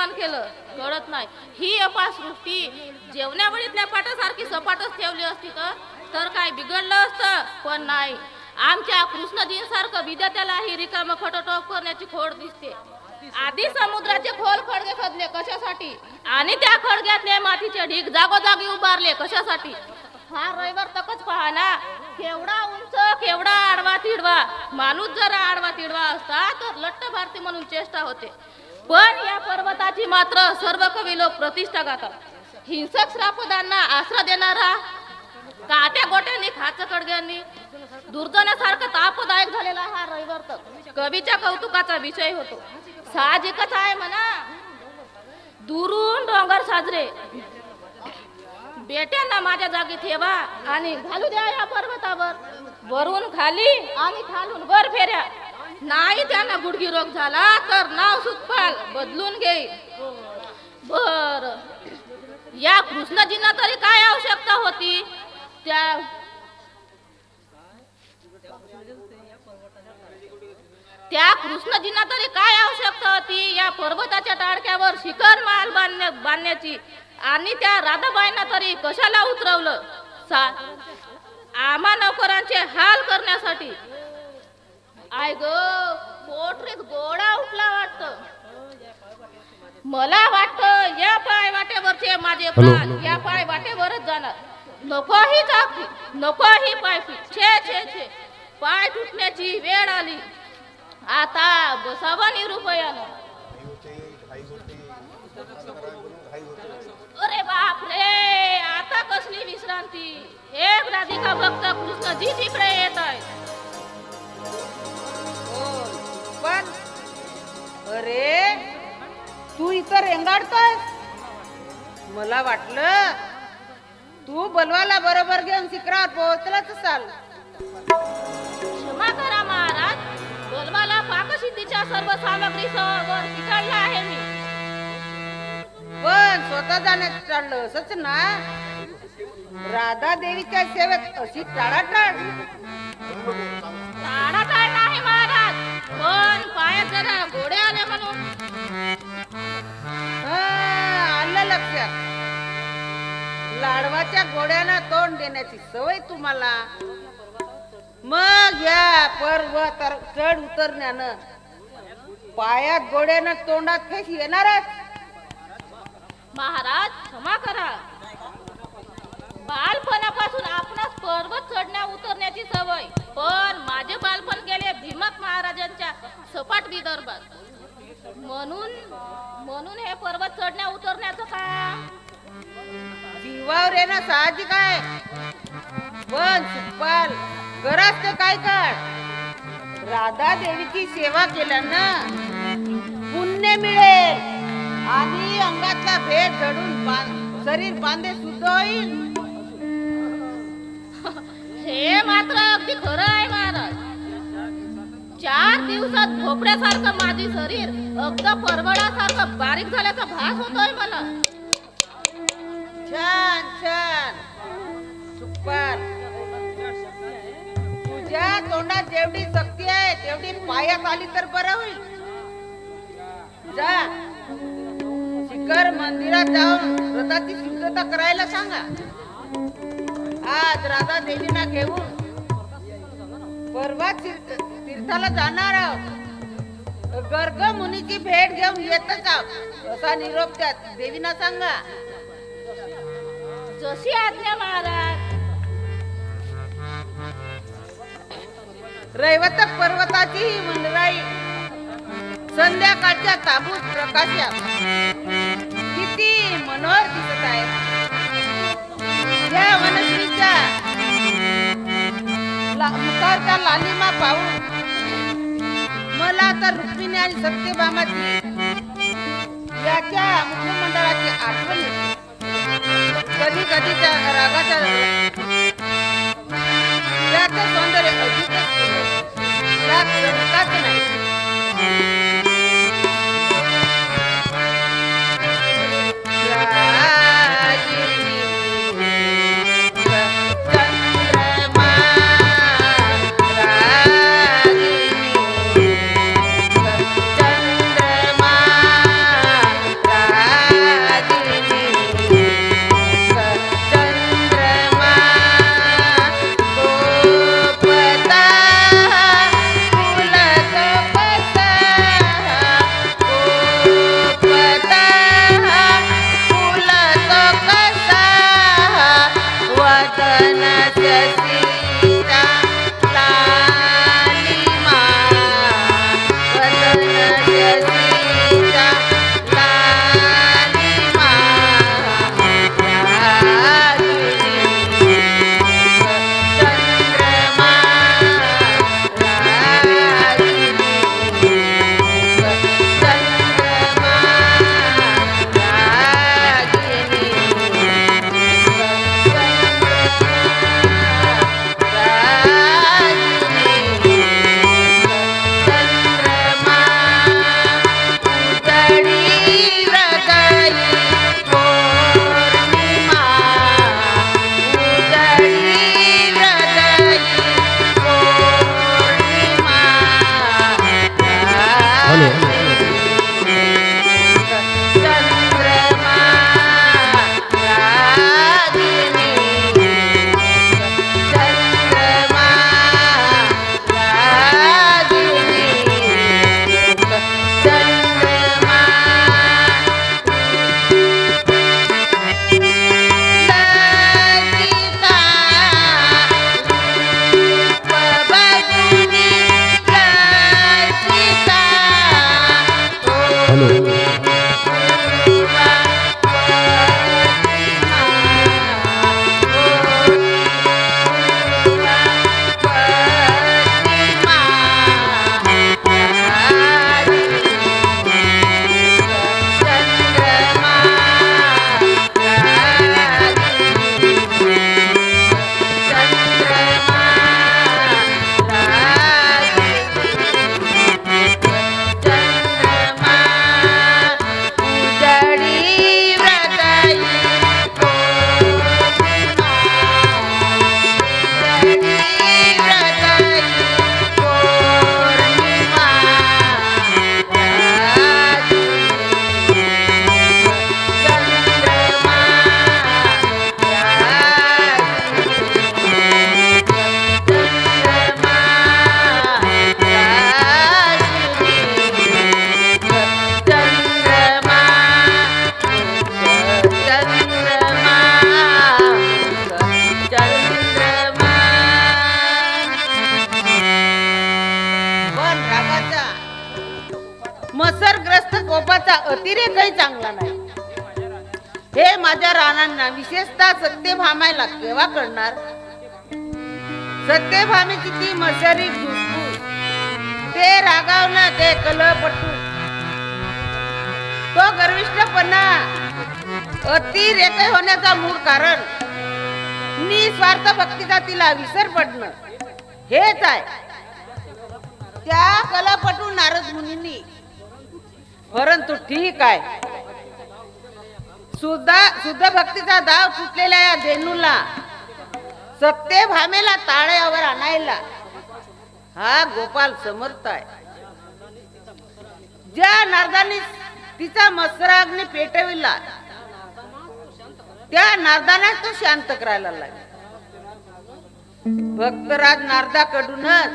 निर्माण केलं कळत नाही. ही अपासृष्टी जेवणावळीतल्या पाटासारखी सपाटच ठेवली असती तर काय बिघडलं असतं, पण नाही. आमच्या कृष्णजींसारखं विद्यार्थ्यालाही रिकामं खटोटोप करण्याची खोड दिसते. आधी समुद्राचे खोल खडगे खोदले कशासाठी, आणि त्या खडग्यातले मातीचे ढीग जागोजागी उभारले कशासाठी. हा रविवार तकच पहा ना, केवढा उंच केवढा आडवा तिडवा. माणूस जरा आडवा तिडवा असता तर लट्ट भारती म्हणून चेष्टा होते, पण या पर्वताची मात्र सर्व कवी लोक प्रतिष्ठा गातात. हिंसक श्रापदांना आसरा देणारा काट्या गोट्यांनी खाच खडग्यांनी दुर्जनासारखा तापदायक झालेला हा रविवार तक कवीच्या कौतुकाचा विषय होतो. साहजिकच आहे म्हणा. दुरून डोंगर साजरे, बेट्यांना माझ्या जागी ठेवा आणि घालू द्या या पर्वतावर. वरून खाली आणि खालून वर फेऱ्या. नाही त्यांना गुडघी रोग झाला तर नाव सुखपाल बदलून घेईल. बर, या कृष्णजींना तरी काय आवश्यकता होती त्या कृष्णजींना तरी काय आवश्यकता होती या पर्वताच्या टाळक्यावर शिखर माल बांधण्याची, आणि त्या राधाबाईंना तरी कशाला उतरवलं? आम्हा नोकरांचे हाल करण्यासाठी. आय ग, पोटरीत गोळा उठला वाटतं. मला वाटतं या पाय वाटेवरचे माझे प्राण या पाय वाटेवरच जाणार. नको ही चाकरी, नको ही पायपी. छे छे छे, पाय तुटण्याची वेळ आली. आता बसावं निरुपयानं. अरे बाप रे, आता कसली विश्रांती. एक राधिका भक्त कृष्णजी तिकडे येत आहे. पण अरे, तू इथं रेंगाडतोय? मला वाटलं तू बलवाला बरोबर घेऊन शिखरावर पोहोचलाच असाल. क्षमा करा महाराज, बलवाला पाकसिद्धीच्या सर्व सामग्रीसह वर पिकाळला आहे मी. पण स्वतः जाण्यात चाललं असंच ना? राधा देवीच्या सेवेत अशी टाळाटाळ? टाळाटाळ नाही महाराज, पण पायात जरा गोडे आले म्हणून. आलं लक्षात. लाडवाच्या गोड्याला तोंड देण्याची सवय तुम्हाला. मग या पर्वत चढ उतरण्यानं पायात गोड्यानं तोंडात फेस येणारच. महाराज क्षमा करा, बालपणापासून आपणास पर्वत चढण्या उतरण्याची सवय. पण माझे बालपण गेले भीमक महाराजांच्या सपाट विदर्भात. म्हणून हे पर्वत चढण्या उतरण्याचं काम जीवावर येणं साहजिक आहे. पण सुखपाल, गरज ते काय काढ. राधा देवीची सेवा केल्यानं पुण्य मिळेल आणि अंगातला भेद झडून शरीर बांधे शुद्ध होईल. हे मात्र अगदी खरं आहे महाराज. 4 दिवसात भोपड्यासारखं माझे शरीर अगदी परवडासारखं बारीक झाल्याचा भास होतोय मला. छान छान सुखपाल, तुझ्या तोंडात जेवढी शक्ती आहे तेवढी पायात आली तर बरं होईल. जा, शिखर मंदिरात जाऊन रथाची शुद्धता करायला सांगा. आज राधा देवींना घेऊन परवा तीर्थाला जाणार आहोत. गर्ग मुनीची भेट घेऊन येतच आहोत असा निरोप त्या देवींना सांगा. जशी आज्ञा महाराज. रैवतक पर्वताची ही मंडराई संध्याकाळच्या ताबूत प्रकाशात किती मनोहर दिसत आहे. या वनश्रीच्या मुखावरच्या लालिमा पाहून मला तर रुक्मिणी आणि सत्यभामाची याच्या मुखमंडळाची आठवण येते. कधी कधी त्या रागाच्या त्याचं सौंदर्य अधिकच त्यात शंकाच नाही. भक्तीचा अतिरेकही चांगला नाही. हे माझ्या राणांना विशेषतः सत्यभामायला केव्हा करणार? सत्यभामेची ती मशारी धुसफूस, ते रागावणं, ते कलहपटू, तो गर्विष्ठपणा, अतिरेक होण्याचा मूळ कारण निस्वार्थ भक्तीचा तिला विसर पडणं हेच आहे. त्या कलहपटू नारद मुनींनी, परंतु ठीक आहे, शुद्ध भक्तीचा दाव तुटलेल्या या धेनूला सत्यभामेला ताळ्यावर आणायला हा गोपाल समर्थ आहे. ज्या नारदांनी तिचा मत्सराग्नी पेटविला त्या नारदांनाच तो शांत करायला लागला. भक्तराज नारदाकडूनच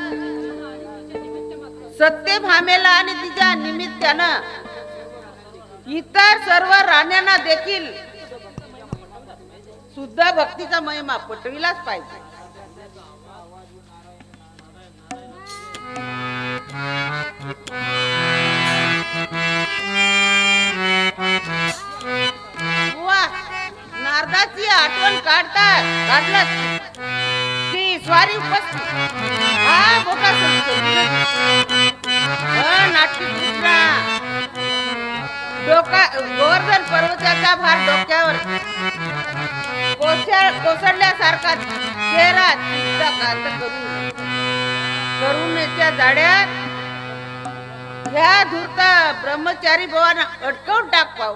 सत्यभामेला आणि तिच्या निमित्तानं इतर सर्व राण्यांना देखील शुद्ध भक्तीचा महिमा पटविलाच पाहिजे. नारदाची आठवण काढलं की स्वारी उपस्थित हा मोठा नाट्य गोवर्धन पर्वताचा भार डोक्यावर कोसळल्यासारखा चेहरा करुणेच्या जाड्यात ह्या धूर्त ब्रह्मचारी भावांना अटकवून टाक पाहू.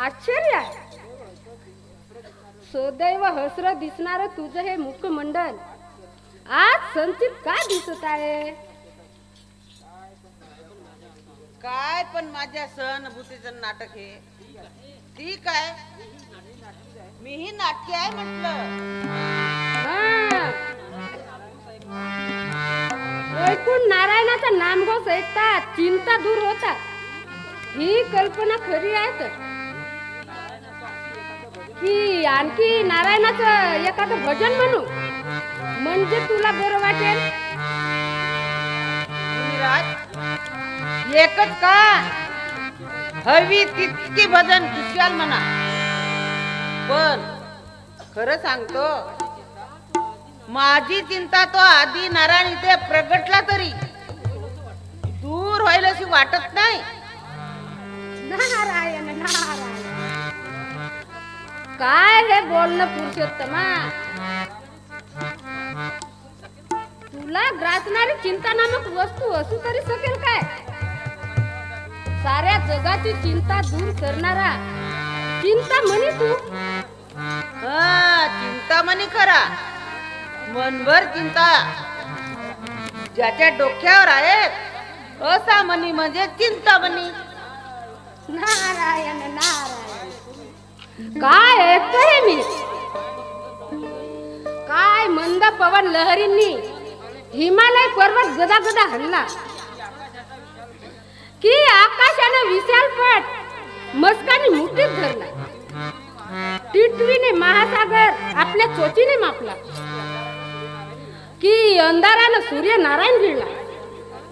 आश्चर्य आहे. सदैव हसर दिसणार तुझं हे मुखमंडल आज संचित का दिसत आहे? काय पण माझ्या सहानुभूतीचं नाटक हे ठीक आहे, मीही नाटकी आहे म्हटलं. ऐकून नारायणाचा नामघोष ऐकतात चिंता दूर होतात. ही कल्पना खरी आहे तर की आणखी नारायणाचं एखादं भजन म्हणू म्हणजे तुला बरं वाटेल. एकच का हवी तितकी भजन खुशाल म्हणा, पण खरं सांगतो माझी चिंता तो आधी नारायण इथे प्रगटला तरी दूर दूर व्हायला अशी वाटत नाही. नारायण नारायण. काय हे बोलणं पुरुषोत्तमा? तुला ग्रासणारी चिंता नामक वस्तू असू तरी शकेल काय? साऱ्या जगाची चिंता दूर करणारा चिंता म्हणी तू. चिंतामणी खरा, मनभर चिंता ज्याच्या डोक्यावर आहेत असा मनी म्हणजे चिंतामणी. नारायण नारायण. काय ऐकतोय मी? काय मंद पवन लहरींनी हिमालय पर्वत गदा गदा हल्ला की आकाशानं विशाल पट मस्कानी मुठीत धरला. टिटवीने महासागर आपल्या चोचीने मापला की अंधारानं सूर्य नारायण गिळला.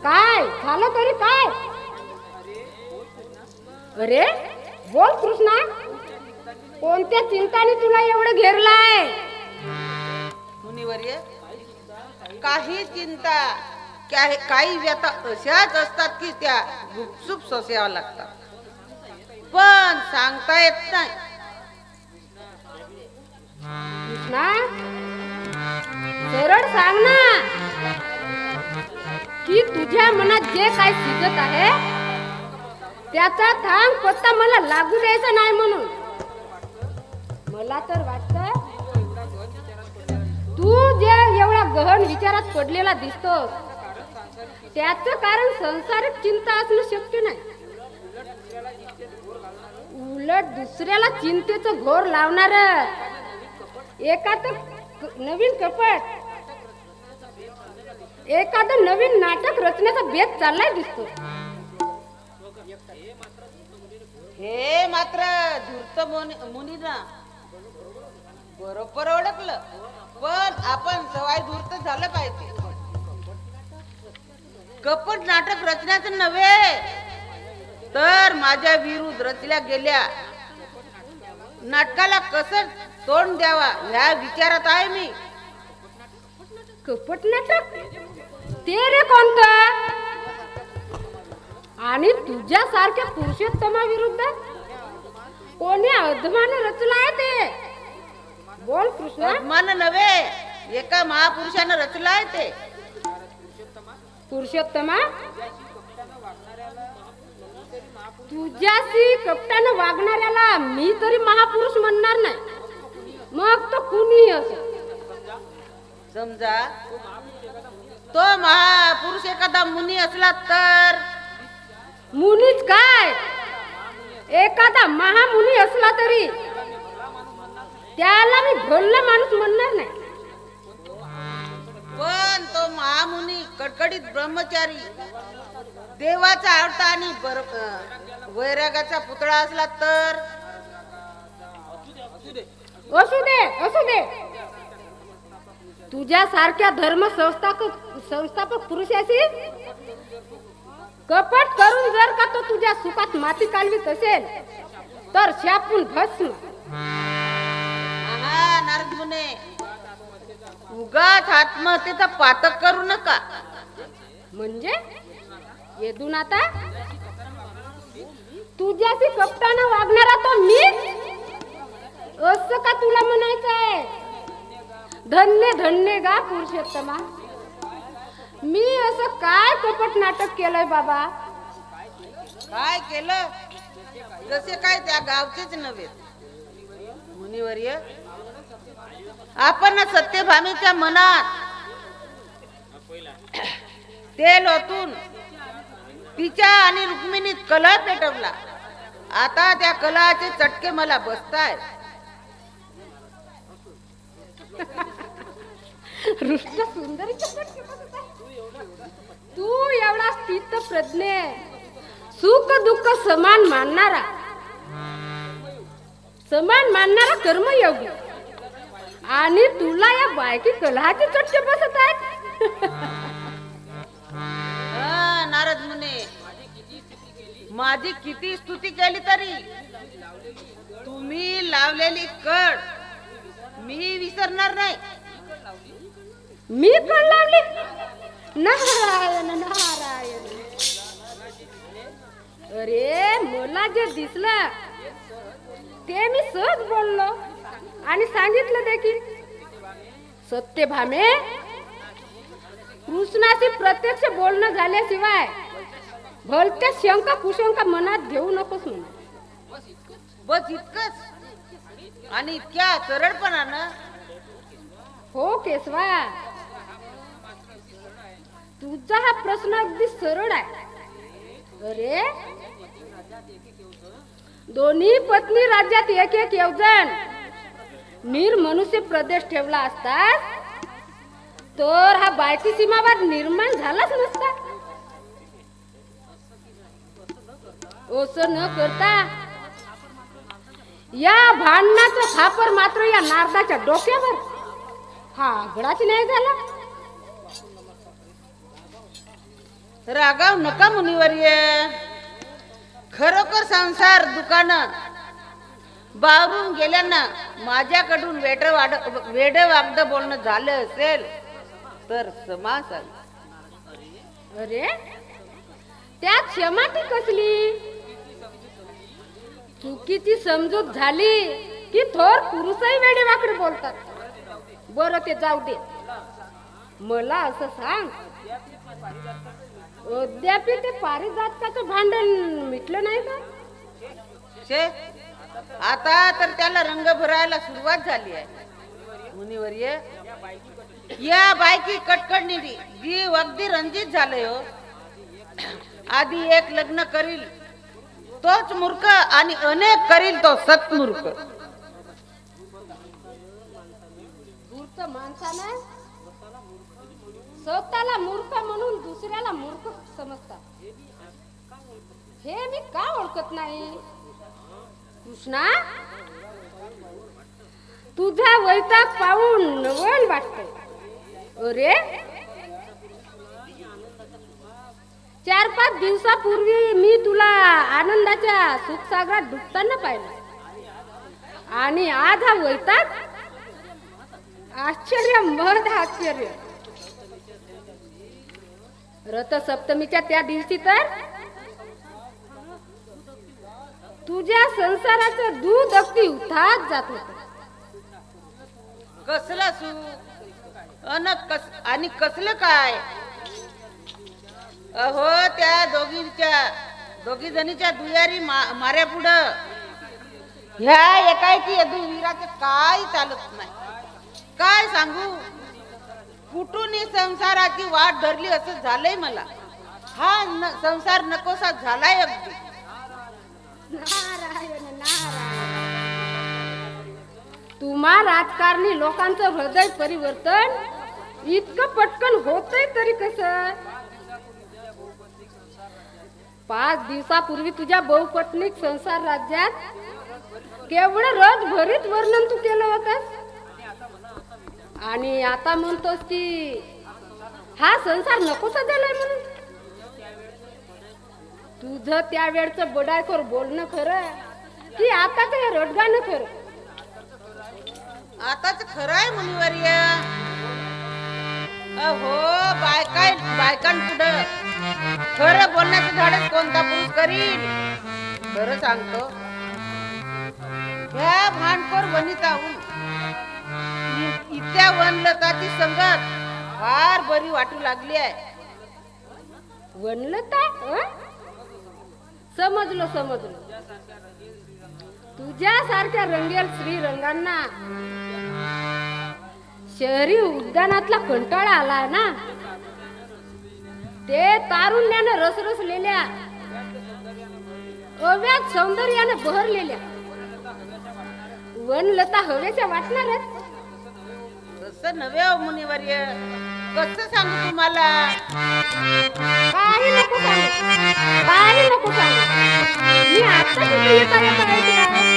काय झालं तरी काय? अरे बोल कृष्णा, कोणत्या चिंताने तुला एवढं घेरलाय? मुनिवर्य, काही चिंता काही व्यथा अशाच असतात की त्या गुपचूप सोसाव्या लागतात, पण सांगता येत नाही. कृष्णा सरळ सांग ना की तुझ्या मनात जे काय शिजत आहे त्याचा थांग पत्ता मला लागू द्यायचा नाही म्हणून. मला तर वाटतं तू जे एवढा गहन विचारात पडलेला दिसतोस त्याचं कारण संसारिक चिंता असणं शक्य नाही. उलट दुसऱ्याला चिंतेचं घोर लावणार नवीन कपट, एखादं नवीन नाटक रचण्याचा बेत चाललाय दिसतो. हे मात्र धूर्त मुनीना बरोबर ओळखलं, पण आपण सवाई धूर्त झालं पाहिजे. कपट नाटक रचण्याचं नव्हे तर माझ्या विरुद्ध रचल्या गेल्या नाटकाला कसं तोंड द्यावा ह्या विचारात आहे मी. कपट नाटक ते रे कोणतं? आणि तुझ्या सारख्या पुरुषोत्तमा विरुद्ध कोणी अधमान रचला आहे ते? बोल कृष्णा. अधमान नव्हे, एका महापुरुषानं रचला आहे ते. पुरुषोत्तमा, तुझ्याशी कपटानं वागणाऱ्याला मी तरी महापुरुष म्हणणार नाही, मग तो कुणी असो. समजा तो महापुरुष एखादा मुनी असला तर? मुनीच काय, एखादा महामुनी असला तरी त्याला मी भोळा माणूस म्हणणार नाही. पण तो महामुनी कडकडीत ब्रह्मचारी, देवाचा आवडता आणि वैरागाचा पुतळा असला तर? असू दे असू दे. तुझ्या सारख्या धर्म संस्थापक पुरुषाशी कपट करून जर का तो तुझ्या सुखात माती काढवीत असेल तर शापून भस्म. नारद मुने, उगाच आत्महत्येचा पातक करू नका. म्हणजे येदून आता तुझ्याशी कपटानं वागणारा तो मीच असं का तुला म्हणायचंय? धन्य धन्य गा पुरुषोत्तमा. मी असं काय कपट नाटक केलंय बाबा? काय केलं? जसे काय त्या गावचेच नव्हे. मुनिवर्य, आपण सत्यभामीच्या मनात तेल ओतून तिच्या आणि रुक्मिणीत कलह पेटवला. आता त्या कलहाचे चटके मला बसताय. रुष्ट सुंदरी तू एवढा स्थित प्रज्ञे, सुख दुःख समान मानणारा कर्मयोगी, आणि तुला या बायकी कलहाचे चटके बसत आहेत. नारद मुने, माझी किती स्तुती केली तरी तुम्ही लावलेली कड मी विसरणार नाही. मी पण लावली? नारायण नारायण. अरे मला जे दिसलं ते मी सहज बोललो आणि सांगितलं देखील. सत्यभामे, कृष्णाशी प्रत्यक्ष बोलणं झाल्याशिवाय भलत्या शंका कुशंका मनात घेऊ नकोस म्हणा. बस इतकंच? आणि इतक्या सरळपणानं? हो केशवा, तुझा हा प्रश्न अगदी सरळ आहे. अरे, दोन्ही पत्नी राज्यात एक एक योजन निर्मनुष्य प्रदेश ठेवला असतात तर हा बायकी सीमावाद निर्माण झालाच नसता. असं न करता या भांडणाचं खापर मात्र या नारदाच्या डोक्यावर हा गडाच नाही झाला. रागाव नका मुनिवर्य. खरोखर संसार दुकानं बावरून गेल्यानं माझ्याकडून वेड वागड बोलणं झालं असेल तर क्षमा असावी. अरे, त्यात क्षमा ती कसली? चुकीची समजूत झाली की थोर पुरुषही वेडेवाकडे बोलतात. बरं, ते जाऊ दे. मला असं सांग, अद्याप ते पारिजातकाचं भांडण मिटलं नाही का? छे, आता तर त्याला रंग भरायला सुरुवात झाली आहे. मुनिवर्य, या बायकी कटकडणी जीव अगदी रंजित झालंय हो. आधी एक लग्न करील तोच मूर्ख आणि अनेक करील तो सत्मूर्ख. मूर्ख माणसानं स्वतःला मूर्ख म्हणून दुसऱ्याला मूर्ख समजतात. हे मी का ओळखत नाही? कृष्णा, तुझा वैताग पाहून नवल वाटतंय. अरे, 4-5 दिवसापूर्वी मी तुला आनंदाच्या सुखसागरात डुबताना पाहिलं आणि आज हा वैताग? आश्चर्य, महद आश्चर्य. रथसप्तमीच्या त्या दिवशी तर तुझ्या संसाराचं दूध अगदी उथात जात होत. कसला आणि कसलं काय? अहो, त्या दोघी जणीच्या दुयारी माऱ्या पुढं ह्या एकाएकी यदुवीराचे काय चालत नाही. काय सांगू, कुठून संसाराची वाट धरली असं झालंय मला. हा संसार नकोसा झालाय अगदी. नारायण नारायण. तुम्हा राजकारणी लोकांचं हृदय परिवर्तन इतकं पटकन होतंय तरी कसं? 5 दिवसापूर्वी तुझ्या बहुपत्नीक संसार राज्यात केवढं रसभरीत वर्णन तू केलं होतंस आणि आता म्हणतोस की हा संसार नकोसा झालाय म्हणून. तुझं त्यावेळचं बडायखोर बोलणं खरं की आताच हे रडगाणं खरं? आताच खरं आहे मुनिवर्य. अहो, बायकांपुढं खरं बोलण्याचं धाडस कोणता पुरुष करील? खरं सांगतो, ह्या भांडखोर वनिताहून इत्या वनलताची संगत फार बरी वाटू लागली आहे. वनलता? समजलो. तुझ्यासारख्या रंगेल श्रीरंगांना शहरी उद्यानातला कंटाळा आलाय ना. ते तारुण्यानं रसरसलेल्या अव्यात सौंदर्यानं बहरलेल्या वनलता हवेच्या वाटणारच. तसं नव्हे हो मुनिवर्य. कसं सांगू तुम्हाला? काही नको सांगू. मी आता तिथे येता ऐकलं.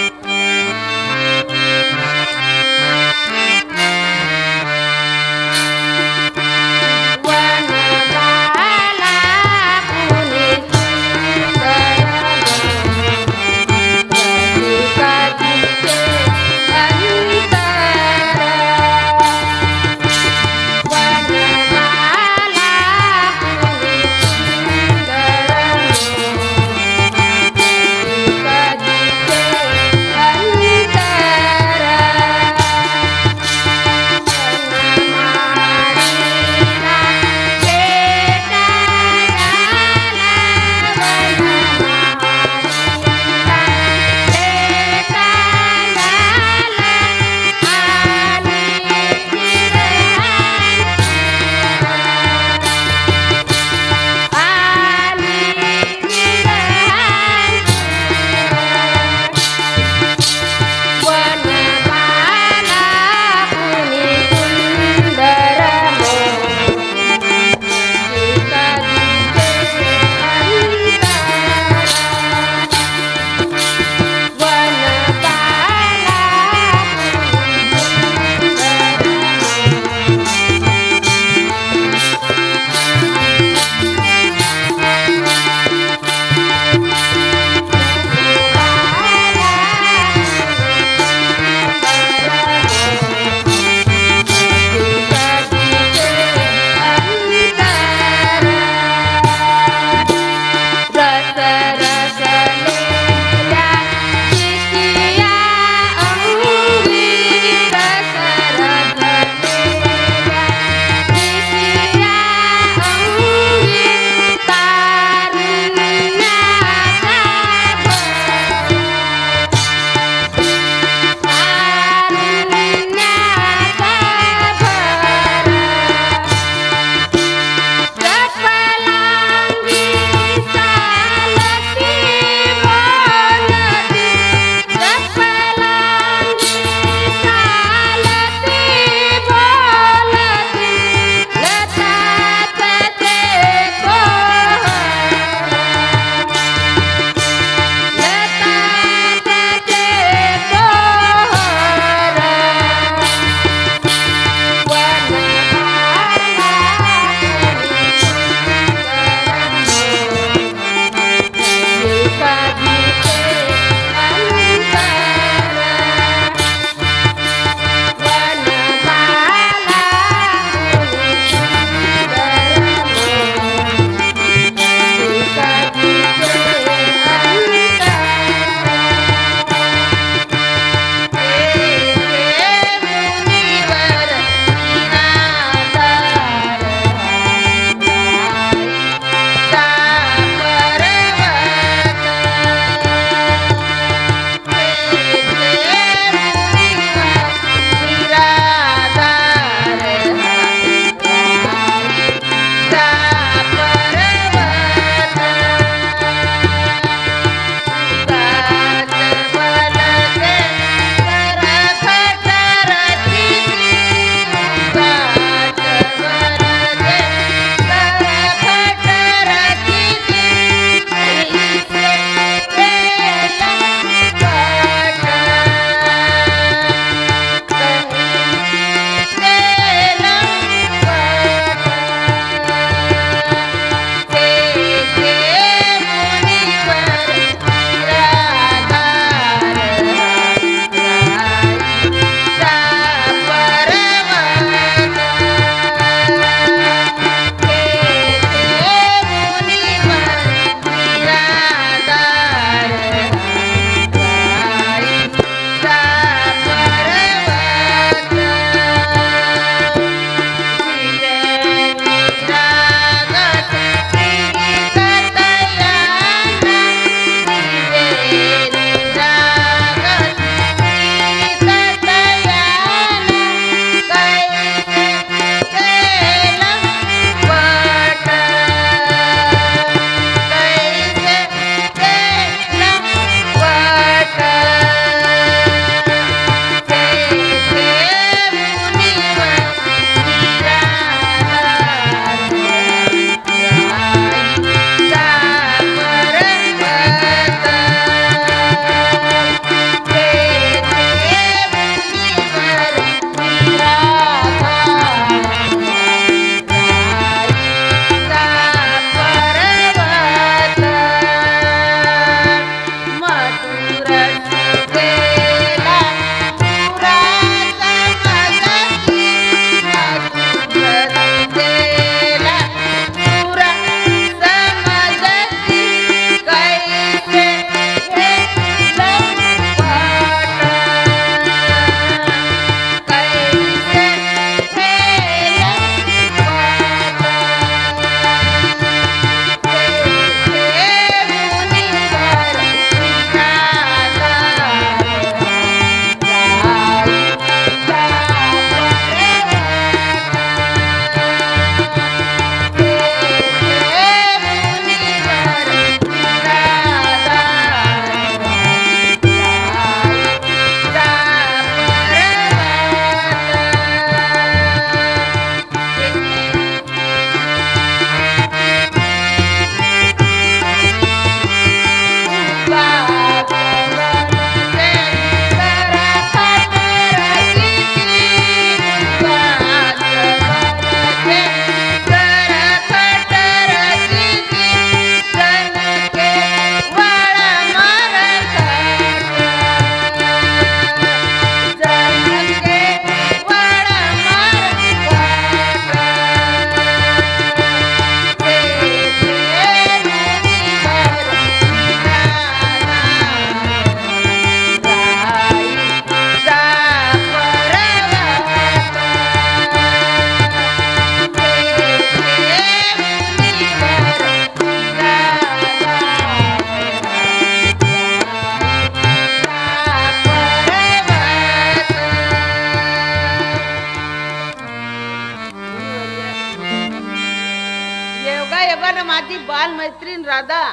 बालमैत्रीण राधा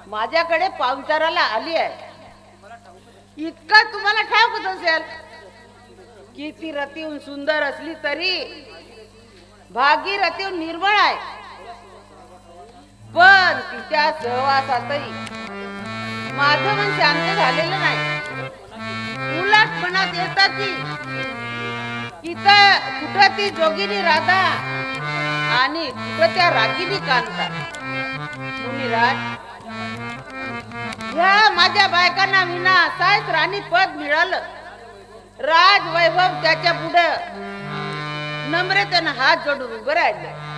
माझ्याकडे पाहुणचाराला आली आहे. इतका तुम्हाला ठाऊकच असेल की ती रतीहून सुंदर असली तरी भागीरथीहून निर्मळ आहे. पण तिच्या सहवासातही माझं मन शांत झालेलं नाही. उलट मनात येतं की इथं कुठं ती जोगिनी राधा आणि कुठं त्या रागिनी कांता. मुनिराज, ह्या माझ्या बायकांना विना सायस राणी पद मिळालं. राज वैभव त्याच्या पुढे नम्रतेनं हात जोडून उभं राहिलं.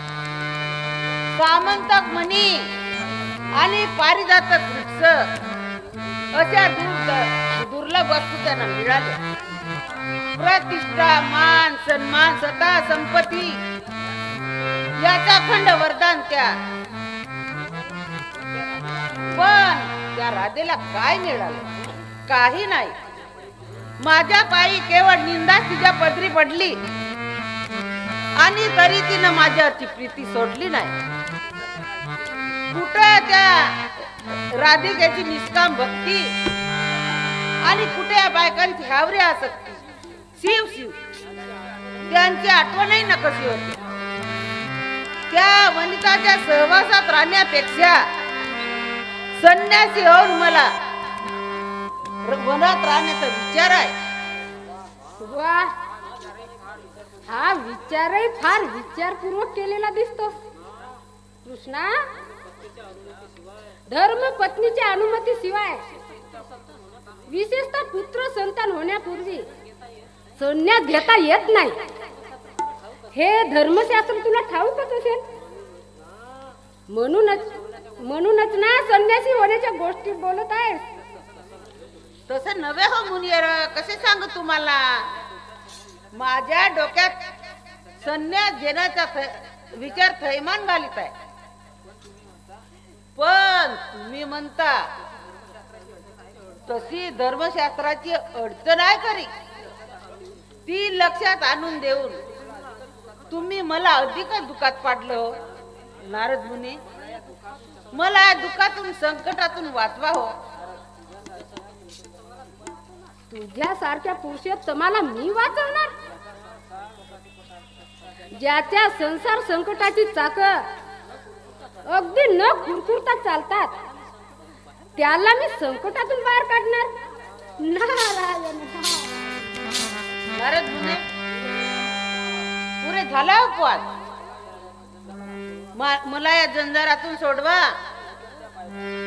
सामंतक मणी आणि पारिजातक वृक्ष अशा दुर्लभ वस्तू त्यांना मिळाल्या. प्रतिष्ठा, मान, सन्मान, सत्ता, संपत्ती याचा खंड वरदान त्या. पण त्या राधेला काय मिळालं? काही नाही. माझ्या पायी केवळ निंदा तिच्या पदरी पडली आणि तरी तिनं माझ्यावरची प्रीती सोडली नाही. कुठं त्या राधिकेची निष्काम भक्ती आणि कुठे या बायकांची हावरी आसक्ती. शिव शिव, त्यांची आठवणही न कशी होती. त्या वनिताच्या सहवासात राहण्यापेक्षा संन्यासी होऊन मला वनात राहण्याचा विचार आहे. वा, हा विचारही फार विचारपूर्वक केलेला दिसतो. कृष्णा, धर्म पत्नीच्या अनुमती शिवाय विशेषतः पुत्र संतान होण्यापूर्वी संन्यास घेता येत नाही. हे धर्मशास्त्र तुला ठाऊकच असेल. म्हणूनच ना संन्यासी होण्याच्या गोष्टी बोलत आहेस. तसं नव्हे हो मुनियर, कसे सांगू तुम्हाला. माझ्या डोक्यात संन्यास घेण्याचा विचार थैमान घालीत आहे. पण तुम्ही म्हणता तशी धर्मशास्त्राची अडचण आहे खरी. ती लक्षात आणून देऊन तुम्ही मला अधिकच दुःखात पाडलं हो. नारद मुनी, मला या दुःखातून, संकटातून वाचवा हो. तुझ्यासारख्या पुरुषोत्तमाला मी वाचवणार? ज्याच्या संसार संकटाची चाक अगदी न खुरखुरता चालतात, त्याला मी संकटातून बाहेर काढणार? नारायण. नारद मुनी, पुरे झाला उपवास. मला या जंजारातून सोडवा,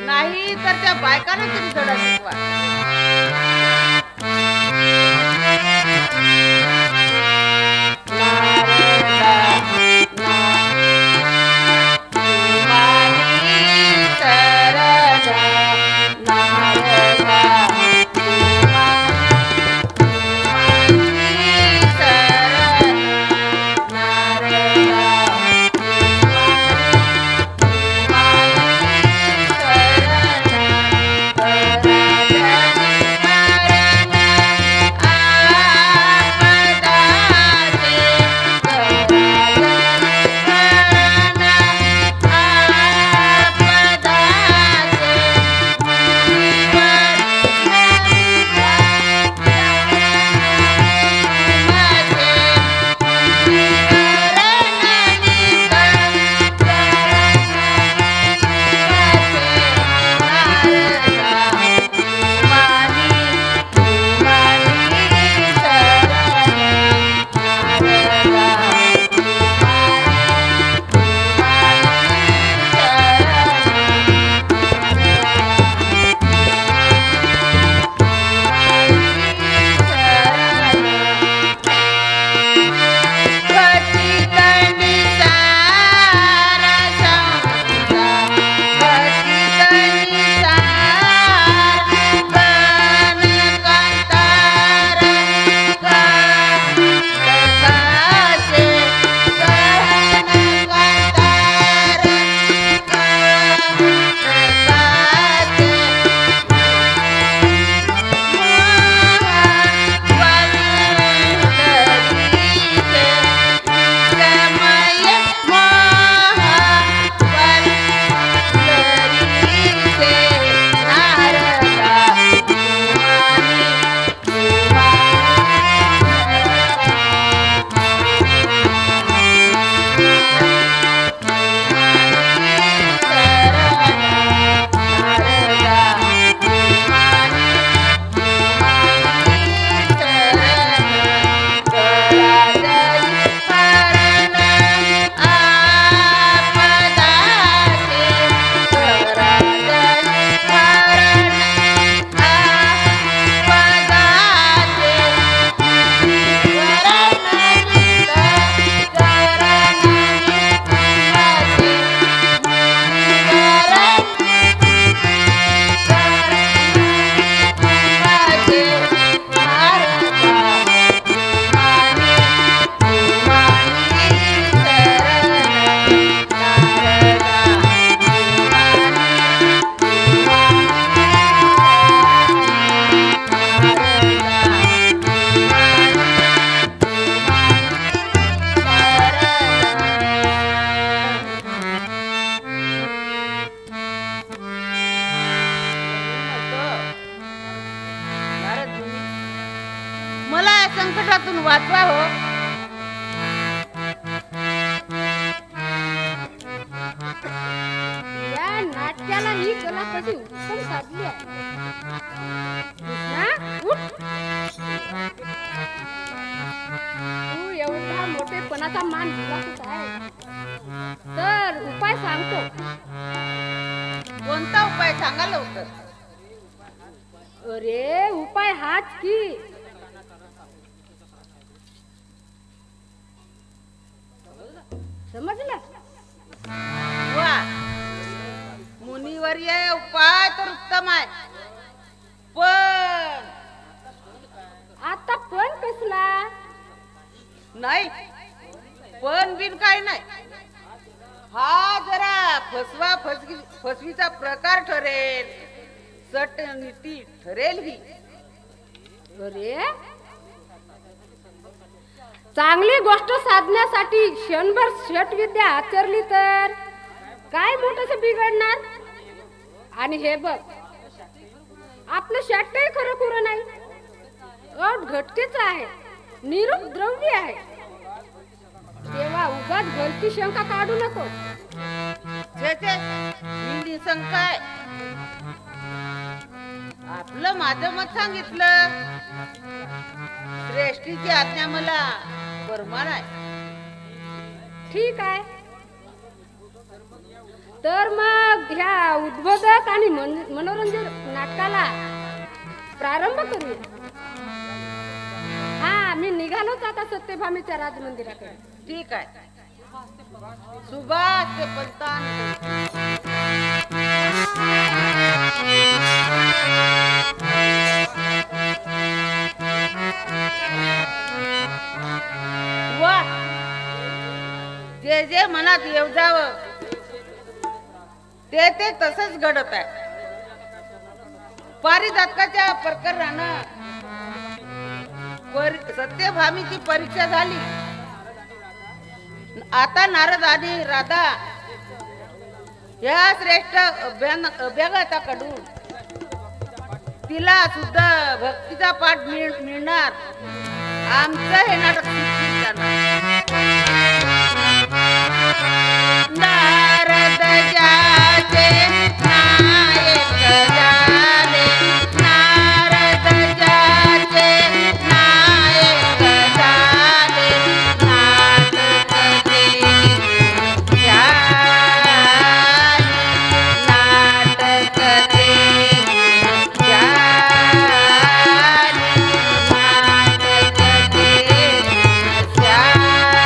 नाही तर त्या बायकांना तरी धडा शिकवा. संकटातून वाचवा हो. या नाट्याला ही कला कशी उत्तम साधली आहे. कृष्णा, उठ. तू एवढा मोठेपणाचा मान दिला कुठं आहे, तर उपाय सांगतो. कोणता उपाय सांगा लवकर. अरे उपाय हाच की समजलं. वा, मुनिवर्य उपाय तर उत्तम आहे, पण आता पण कसला नाही, पण बिन काय नाही. हा जरा फसवीचा प्रकार ठरेल, सट नीती ठरेल ही. अरे चांगली गोष्ट साधण्यासाठी क्षणभर षटविद्या आचरली तर काय मोठंसं बिघडणार. आणि हे बघ, आपलं षटही खरं खुरं नाही, अट घटकेच आहे, निरूप द्रव्य आहे. तेव्हा उगाच भलती शंका काढू नको. मी निशंक आहे. आपलं माझं मत सांगितलं. श्रेष्ठीची आज्ञा मला परमान आहे. ठीक आहे, तर मग ह्या उद्बोधक आणि मनोरंजन नाटकाला प्रारंभ करूया. हा, मी निघालोच आता सत्यभामीच्या राजमंदिराकडे. ठीक आहे. सुभाष ते पंतान. वा, जे जे मनात येऊ जावं ते ते तसंच घडत आहे. पारिजातकाच्या प्रकरणानं सत्यभामीची परीक्षा झाली. आता नारद आणि राधा या श्रेष्ठ अभ्यागताकडून तिला सुद्धा भक्तीचा पाठ मिळणार. आमचं हे नाटक सुखी जाणार. नारद जाचे नायक झाले, नारद जाचे नायक झाले, नाटक ते झाले, नाटक ते झाले, नाटक ते झाले.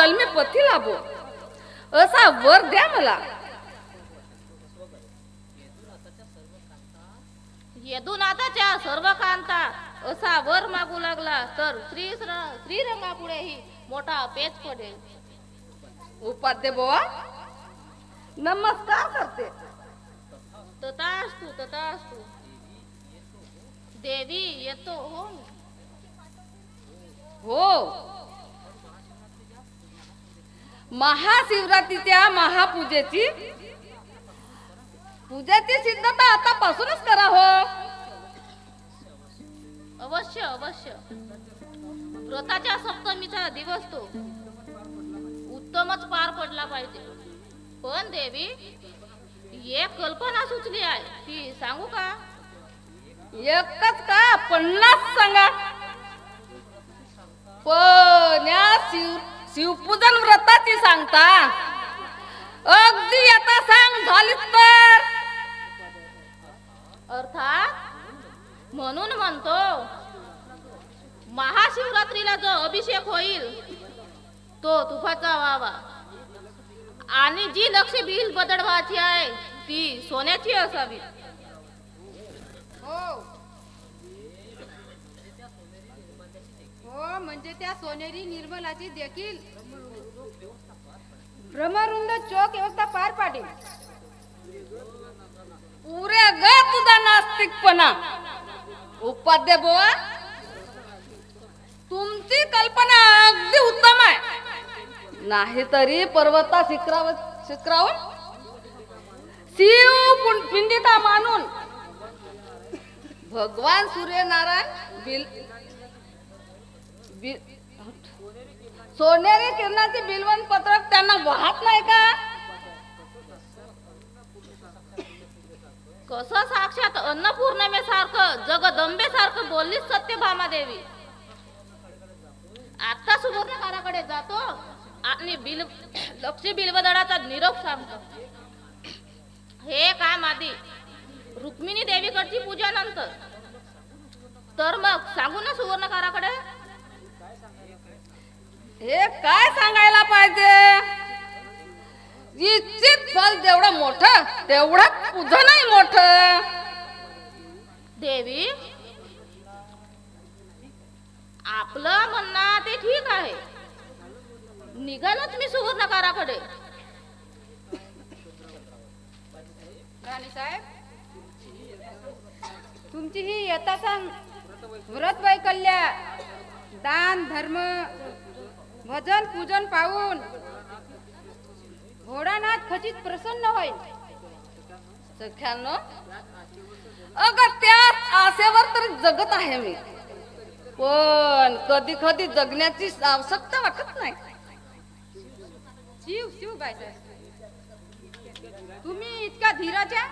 जन्मे पती लाभो असा वर द्या मला. यदुनाथाच्या सर्व कांता असा वर मागू लागला तर श्रीरंगापुढेही मोठा पेच पडेल. उपाध्ये बुवा नमस्कार करते. तथास्तु तथास्तु. देवी येतो हो. हो, महाशिवरात्रीच्या महापूजेची सिद्धता आतापासूनच करा हो. अवश्य अवश्य. व्रताच्या सप्तमीचा दिवस तो उत्तमच पार पडला पाहिजे. पण देवी एक कल्पना सुचली आहे ती सांगू का? एकच का 50 सांगा. पण या शिवपूजन व्रताची सांगता अगदी आता सांग झाली तर. अर्थात म्हणून म्हणतो महाशिवरात्रीला जो अभिषेक होईल तो तुपाचा व्हावा आणि जी लक्ष्मी बिल बदलवायची आहे ती सोन्याची असावी. हो हो, म्हणजे त्या सोनेरी निर्मलाची देखील भ्रमरुंद चोख व्यवस्था पार पाडेल. पुरे ग तुझा नास्तिकपणा. उपाध्ये बुवा तुमची कल्पना अगदी उत्तम आहे. नाहीतरी पर्वता शिखरावर शिव पिंडिता मानून भगवान सूर्यनारायण सोनेरी किरणाचे बिलवंत पत्रक त्यांना वाहत नाही का? कसं साक्षात अन्नपूर्णिमेसारखं जगदंबेसारखं बोललीच सत्यभामा देवी. आता सुवर्णकाराकडे जातो आणि लक्ष्मी बिलवदडाचा निरोप सांगतो. हे काम आधी रुक्मिणी देवीकडची पूजा नंतर. तर मग सांगू ना सुवर्णकाराकडे. हे काय सांगायला पाहिजे? इच्छित फल जेवढं मोठं तेवढं पूजनही मोठं. देवी आपलं म्हणणं ते ठीक आहे. निघालोच मी सुवर्णकाराकडे. राणी साहेब, तुमची ही यथाचा व्रत वैकल्य दान धर्म भजन पूजन पाहून घोडानाथ खचित प्रसन्न होईल. सख्यानो अगं त्याच आशेवर तर जगत आहे मी. पण कधी कधी जगण्याची आवश्यकता वाटत नाही. शिव शिव बाईसाहेब, तुम्ही इतका धीराच्या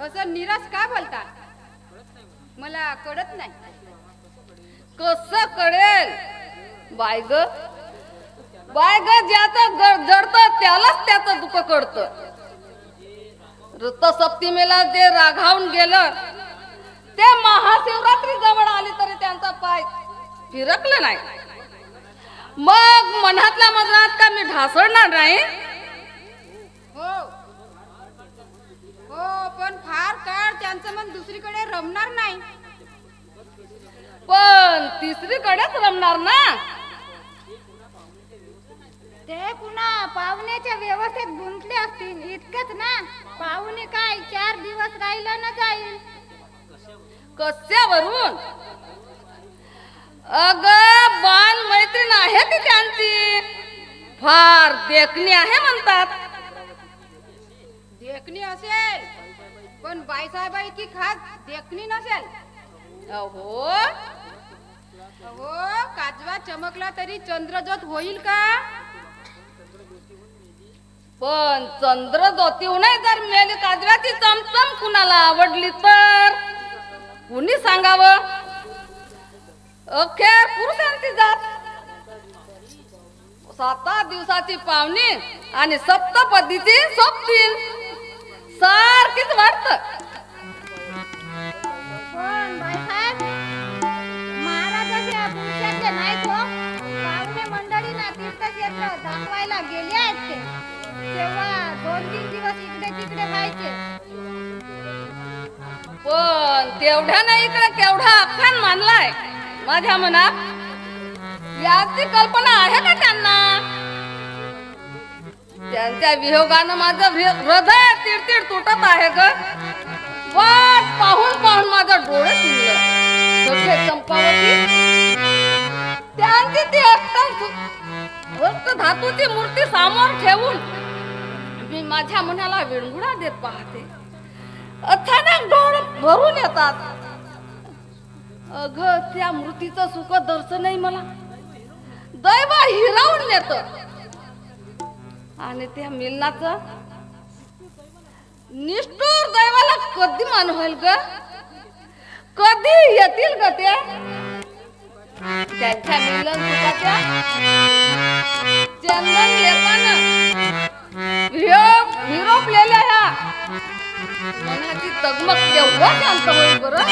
असं निराश का बोलता? मला कळत नाही. कसं कळेल? बायग ज्याचं जडत त्यालाच त्याचं दुःख कळतं. रथसप्तमीला जे रागावून गेलं ते महाशिवरात्री जवळ आली तरी त्यांचा पाय फिरकलं नाही. मग मनातल्या मनात का मी ढासळणार नाही? हो हो, पण फार काळ त्यांचं मन दुसरीकडे रमणार नाही. पण तिसरीकडेच रमणार ना. ते पुन्हा पाहुण्याच्या व्यवस्थेत गुंतले असतील इतकंच ना. पाहुणे काय 4 दिवस राहिलं ना जाईल. कशावरून? अग बाल मैत्रीण आहे ती त्यांची. फार देखणी आहे म्हणतात. देखणी असेल पण बाईसाहेब इतकी खास देखणी नसेल. अहो अहो, काजवा चमकला तरी चंद्रज्योत होईल का? पण चंद्र ज्योतीहूनही जर मेली काजव्याची चमचम कुणाला आवडली तर कुणी सांगावं? अखेर पुरुषांची जात. 7 दिवसाची पावणी आणि सप्तपदीची सोबतील सारखीच वाटत. पण बाईसाहेब, महाराजाचे पुरुषाचे नाही तो. पाहुणे मंडळी ना तीर्थक्षेत्र तेव्हा 2-3 दिवस इकडे तिकडे व्हायचे. पण तेवढ्यानं इकडे केवढा अख्खान मानलाय माझ्या मनात, याची कल्पना आहे का त्यांना? त्यांच्या वियोगानं माझं हृदय तिडतिड तुटत आहे ग. वाट पाहून पाहून माझं डोळे सुटलं. सखे चंपावती, त्यांची ती अष्ट धातूची मूर्ती समोर ठेवून मी माझ्या मनाला विरंगुळा देत पाहते. अचानक डोळे भरून येतात. अग त्या मूर्तीचं सुख दर्शनही मला दैव हिरावून नेत. आणि त्या मिलनाचं निष्ठुर दैवाला कधी मान होईल ग? कधी येतील ग ते? त्यांच्या मिलन सुखाच्या चंदन लेपानं हिरोपलेल्या ह्या मनाची तगमग तेव्हा शांत होईल बरं.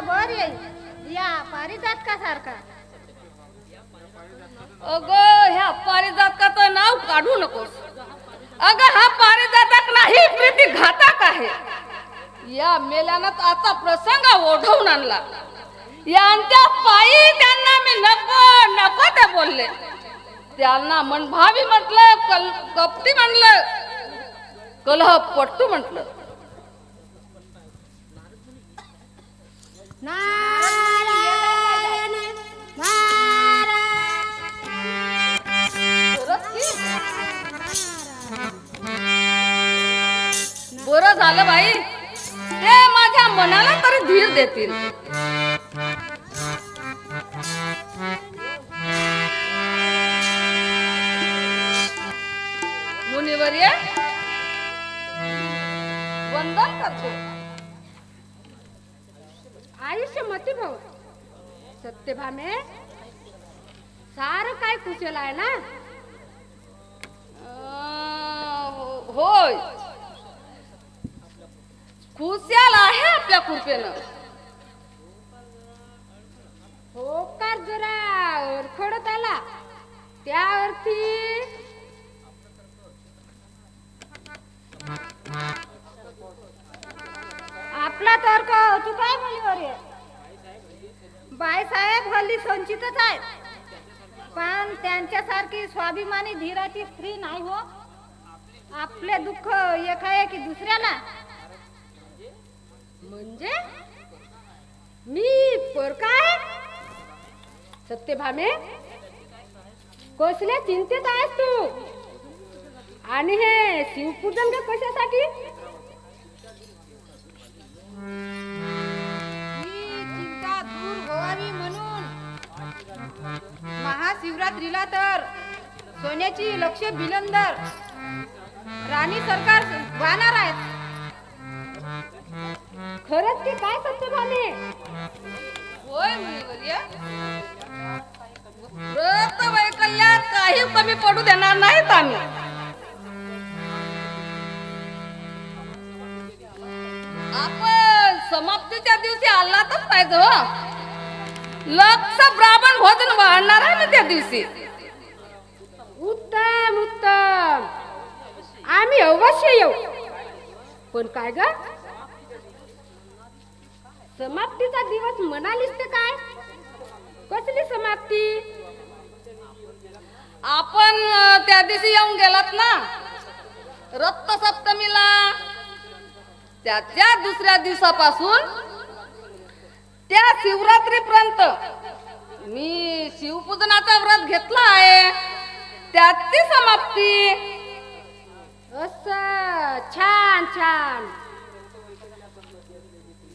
वर येईल या पारिजात का सारखा. अगं ह्या पारिजातकाचं नाव काढू नकोस. अगं हा पारिजातक नाही, प्रीती घातक आहे. या मेल्यानं आता प्रसंग ओढवून आणला. यांच्या पायी त्यांना मी नको नको ते बोलले. त्यांना मनभावी म्हटलं, कपटी म्हणलं, कलह पट्टू म्हटलं. नारायण नारायण. बरं झालं बाई, ते माझ्या मनाला तरी धीर देतील. मुनिवर्य वंदन करतो. आयुष्य मती भाऊ सत्यभामे सारं काय कुशल आहे ना. होय, खुशाल आहे आपल्या कृपेनं. होकार जरा अडखडत आला त्यावरती आपला तर्क तू काय बोलवर. बाईसाहेब हल्ली संचितच आहेत, पण त्यांच्यासारखी स्वाभिमानी धीराची स्त्री नाही हो. आपले दुःख एकाएकी दुसऱ्याला. म्हणजे मी परकाय. सत्यभामे कसल्या चिंतेत आहेस तू. आणि हे शिवपूजन का कशासाठी. ही चिंता दूर व्हावी म्हणून महाशिवरात्रीला तर सोन्याची लक्ष बिलंदर राणी सरकार वाहणार आहेत. खरंच की काय सत्यभामे. होय मुनिवर्य, व्रत वैकल्यात काही कमी पडू देणार नाहीत आम्ही. आपण समाप्तीच्या दिवशी आलातच पाहिजे हो. लक्ष ब्राह्मण भोजन वाढणार आहे ना त्या दिवशी. उत्तम उत्तम, आम्ही अवश्य येऊ. पण काय ग समाप्तीचा दिवस म्हणालीस ते काय. कसली समाप्ती. आपण त्या दिवशी येऊन गेलात ना रक्त सप्तमीला. त्याच्या दुसऱ्या दिवसापासून त्या शिवरात्रीपर्यंत मी शिवपूजनाचा व्रत घेतला आहे. त्याची समाप्ती. असं छान छान.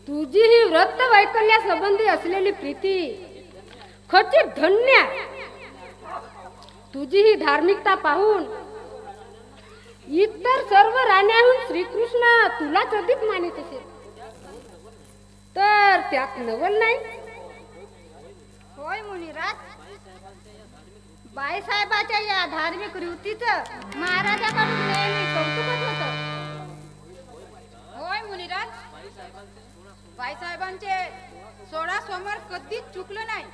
तुझी ही व्रत वैकल्या संबंधी असलेली प्रीती खचित धन्य. तुझी ही धार्मिकता पाहून इतर सर्व राण्याहून श्रीकृष्ण तुलाच अधिक मानित असेल. तर त्यात नवल नाही. होय मुनिराज, बाईसाहेबाच्या या धार्मिक वृत्तीचं महाराजाकडून नेहमी कौतुकच होतं. होय मुनिराज, बाईसाहेबांचे 16 सोमवार कधीच चुकलं नाही.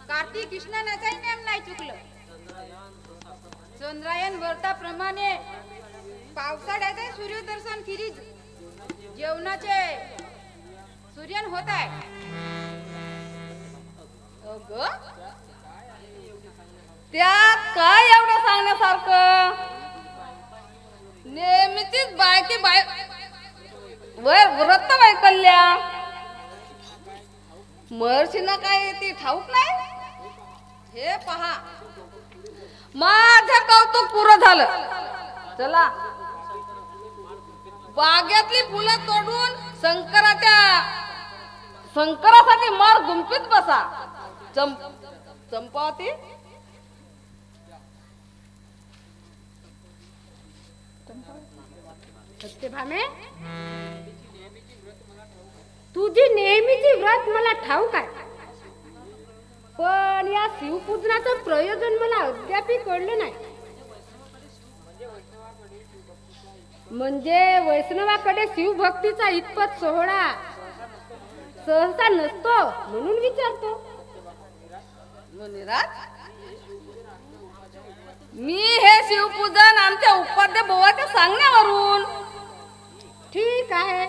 कार्तिक कृष्णाचाही नेम नाही चुकलं. चंद्रायन व्रताप्रमाणे पावसाळ्याचे सूर्यदर्शन किरीज जेवणाचे सूर्यन होत आहे. अगं त्यात काय एवढं सांगण्यासारखं. नेहमीचीच बायकी बाय व्रत वैकल्या. महर्षींना काय ती ठाऊक नाही. हे पहा, माझं कौतुक पुरं झालं. चला बागेतली फुलं तोडून शंकरासाठी मार गुंफीत बसा. चंपावती सत्यभामे, तुझी नेहमीची व्रत मला ठाऊक आहे, पण या शिवपूजनाचं प्रयोजन मला अद्याप कळलं नाही. म्हणजे वैष्णवाकडे शिवभक्तीचा इतपत सोहळा सहसा नसतो म्हणून विचारतो. मुनिराज, मी हे शिवपूजन आमच्या उपाध्याय बोवाच्या सांगण्यावरून. ठीक आहे,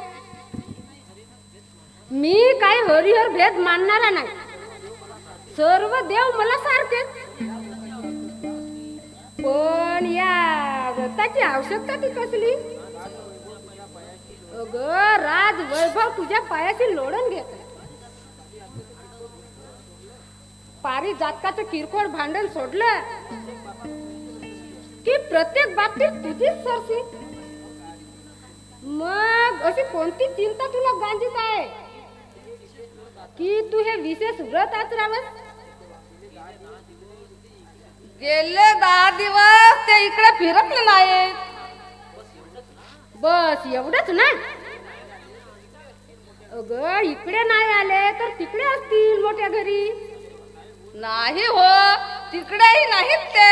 मी काही हरिहर भेद मानणारा नाही. सर्व देव मला सारखेच. पण या व्रताची आवश्यकता ती कसली? अग राज वैभव तुझ्या पायाशी लोळण घेत. पारिजातकाचं किरकोळ भांडण सोडलं की प्रत्येक बाबतीत तुझीच सरशी. मग अशी कोणती चिंता तुला गांजीत आहे की तू हे विशेष व्रत आचरावस? गेले 10 दिवस ते इकडे फिरकले नाही. बस एवढंच ना? अग इकडे नाही आले तर तिकडे असतील मोठ्या घरी. नाही हो, तिकडेही नाहीत ते.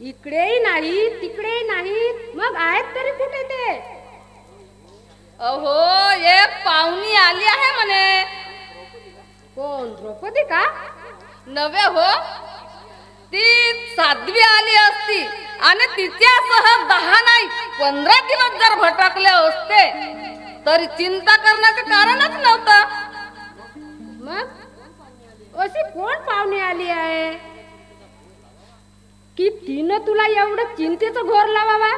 इकडेही नाही तिकडेही नाही, मग आहेत तरी कुठे ते? अहो, एक पाहुणी आली आहे म्हणे. कोण, द्रौपदी का? नव्हे हो, ती साध्वी आली असती आणि तिच्यासह 10 नाही 15 दिवस जर भटकले असते तरी चिंता करण्याचं कारणच नव्हतं. मग अशी कोण पाहुणे आली आहे की तिनं तुला एवढं चिंतेचं घोर लावावा?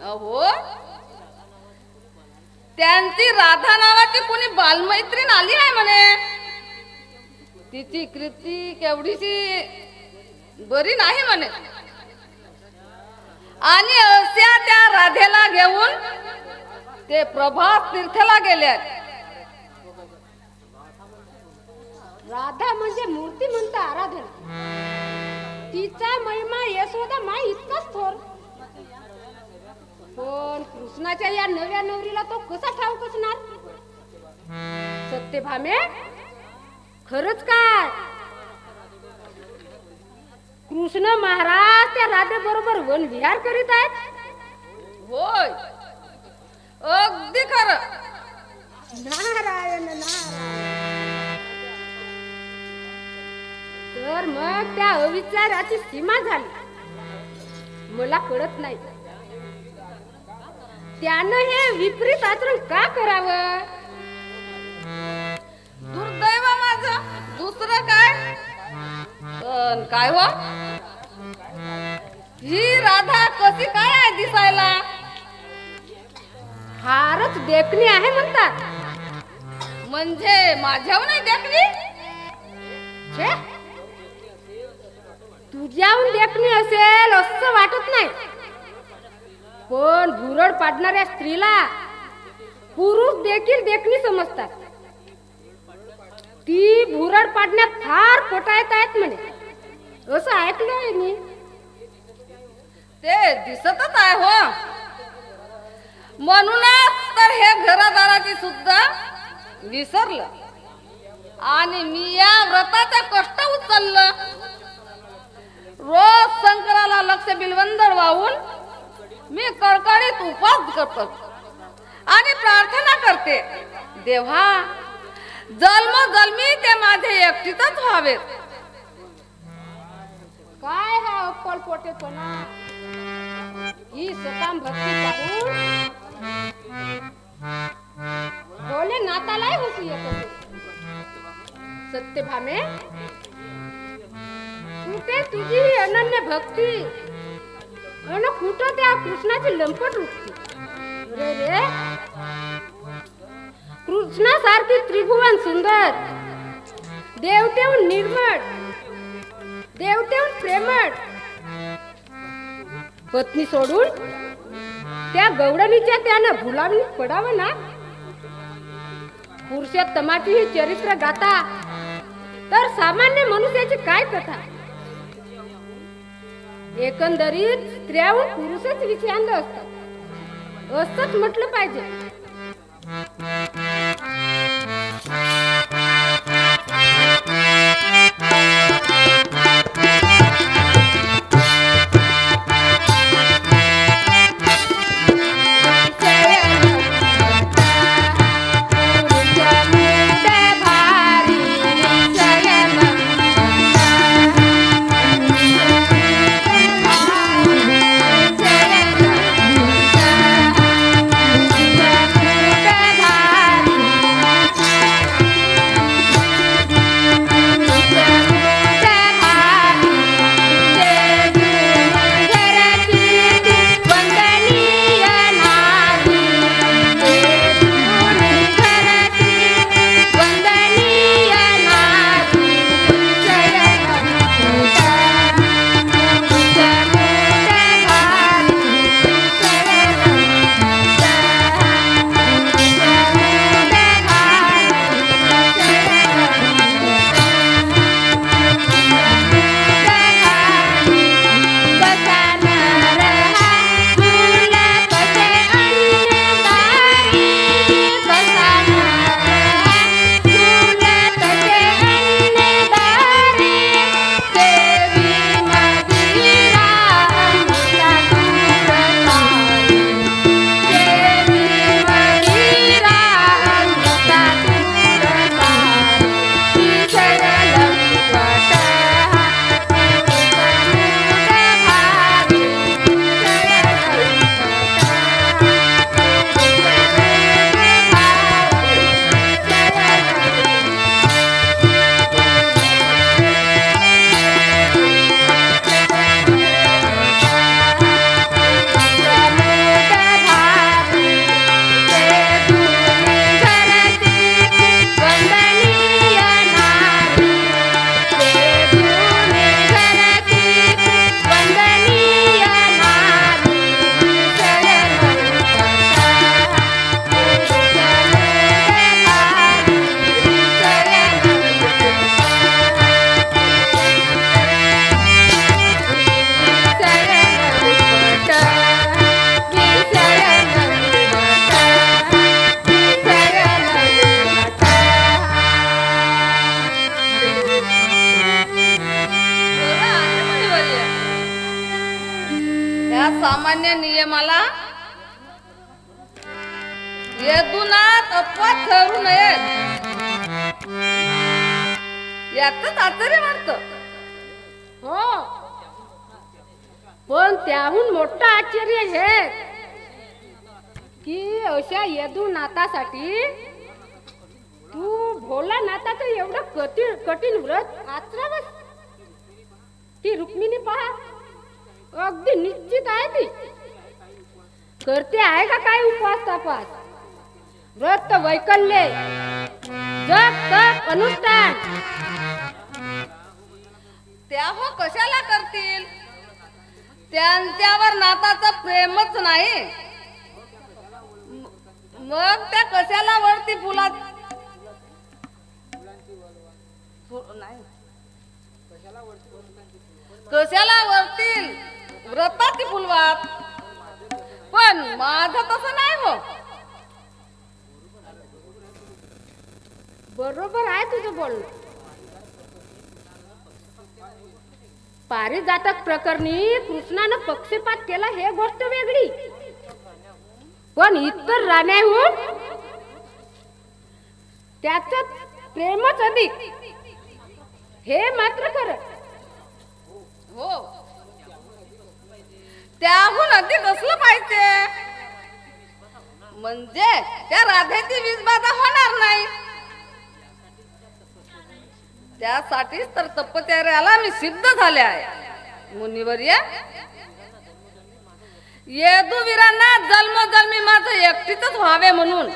अहो, त्यांची राधा नावाची कोणी बालमैत्रीण आली आहे म्हणे. तिची कृती केवढीशी बरी नाही म्हणे. आणि अशा त्या राधेला घेऊन ते प्रभात तीर्थला गेले. राधा म्हणजे मूर्ती म्हणता आराधना. तिचा महिमा यशोदा माई इतकाच थोर. पण कृष्णाच्या या नव्या नवरीला तो कसा ठाऊक असणार? सत्यभामे, खरंच काय कृष्ण महाराज त्या राधे बरोबर वन विहार करीत आहेत? होय, अगदी खरं. नारायण नारायण. तर मग त्या अविचाराची सीमा झाली. मला कळत नाही त्यानं हे विपरीत आचरण का करावं? दुर्दैव माझं, दुसरं काय? पण काय हो, ही राधा कशी काय आहे दिसायला? फारच देखणी आहे म्हणतात. म्हणजे माझ्यावर नाही देखणी? छे, तुझ्याहून देखणी असेल असं वाटत नाही. पण भुरळ पाडणाऱ्या स्त्रीला पुरुष देखील देखणी समजतात. ती भुरळ पाडण्यात फार पोटायत आहेत म्हणे, असं ऐकलंय मी. ते दिसतच आहे हो. म्हणूनच तर हे घरादाराची सुद्धा विसरलं आणि मी या व्रताचा कष्ट उचललं. रोज शंकराला लक्ष बिलवंदर वाहून मी कळकळीत उपवास करतो आणि प्रार्थना करते, देवा जन्मजन्मी ते माझे एकटीतच व्हावेत. काय हा अक्कल पोटेपणा? ही सकाम भक्ती पाहून भोले नातालाही हसू येत असे. सत्यभामे, कुठे तुझी ही अनन्य भक्ती आणि कुठं त्या कृष्णाची लंपट वृत्ती? रे रे, कृष्णासारखी त्रिभुवन सुंदर, देवतेहून निर्मळ, देवतेहून प्रेमळ पत्नी सोडून त्या गवडणीच्या त्यानं भुलावणीत पडावं ना? पुरुषोत्तमाची ही चरित्र गाथा तर सामान्य मनुष्याची काय कथा? एकंदरीत स्त्रियाहून पुरुषच विषयांद असतात असंच म्हटलं पाहिजे. अपवाद ठरू नये यातच आश्चर्य वाटतं. हो, पण त्याहून मोठं आश्चर्य हे की अशा यदू नातासाठी तू भोला नाताचं एवढं कठीण कठीण व्रत आचरावस. ती रुक्मिणी पहा, अगदी निश्चित आहे ती. करते आहे का काय उपवास तपास, व्रत वैकल्य, जप तप अनुष्ठान. त्या हो कशाला करतील, त्यांच्यावर नाताचं प्रेमच नाही. मग त्या कशाला वरती फुलात नाही कशाला वरतील व्रताची फुलवात. पण माझं तसं नाही हो. बरोबर आहे तुझं बोलणं. पारिजातक प्रकरणी कृष्णानं पक्षपात केला हे गोष्ट वेगळी, पण इतर राण्याहून त्याच प्रेमच अधिक हे मात्र खरं. हो, त्याहून अधिक असलं पाहिजे, म्हणजे त्या राधेची विषबाधा होणार नाही. त्यासाठीच तर तपश्चर्याला मी सिद्ध झाले आहे. मुनिवर्य, येदुवीरांना जन्मोजन्मी माझं एकटीच व्हावे म्हणून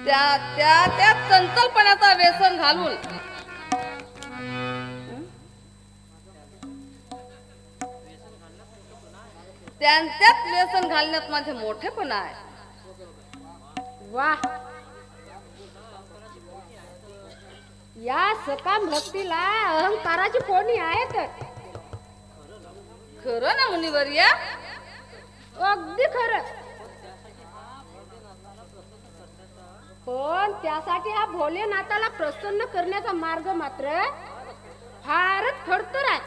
त्या चंचलपणाचा व्यसन घालून त्यांच्यात व्यसन घालण्यात माझे मोठेपण आहे. वा, या सकाम भक्तीला अहंकाराची कोणी आहे तर. खरं ना मुनिवर्य? अगदी खरं. पण त्यासाठी हा भोलेनाथाला प्रसन्न करण्याचा मार्ग मात्र फारच खडतर आहे.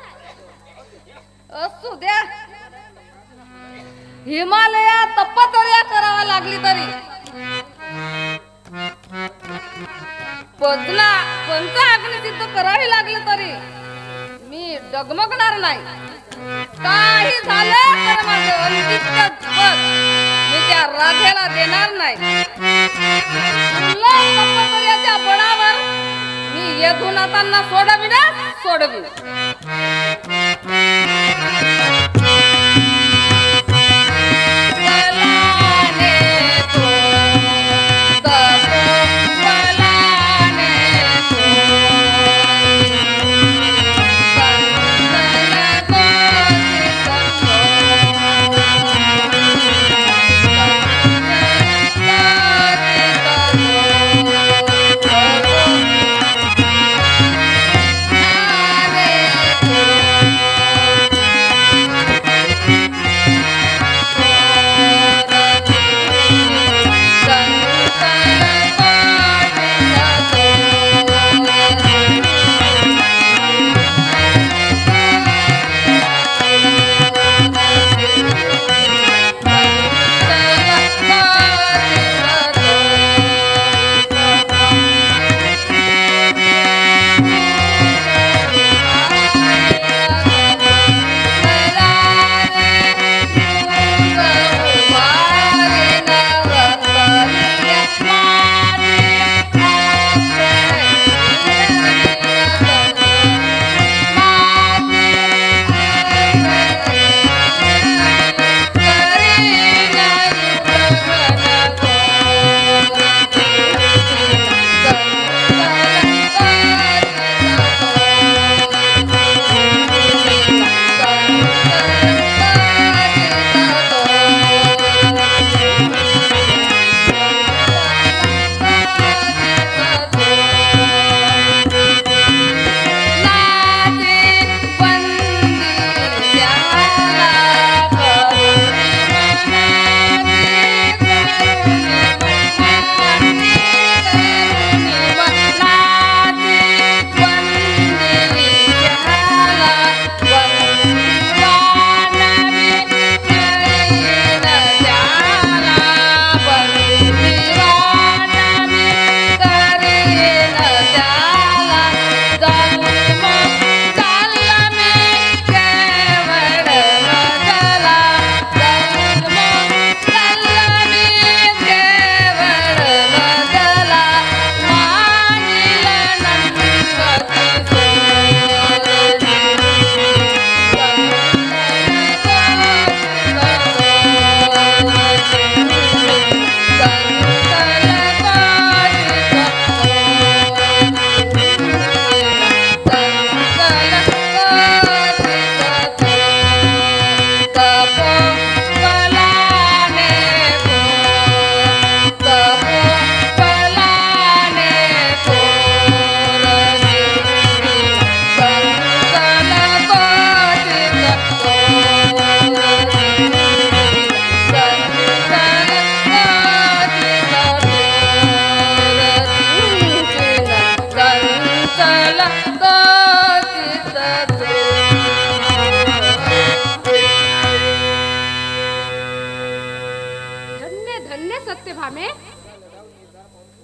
असू द्या, हिमालयात तपश्चर्या करावा लागली तरी, पंच अग्निसिद्ध करावी लागलं तरी मी डगमगणार नाही. काही झालं तर माझं अंतिम पद मी त्या राधेला देणार नाही. तपश्चर्याच्या बळावर मी यदुनाथांना सोडवीन.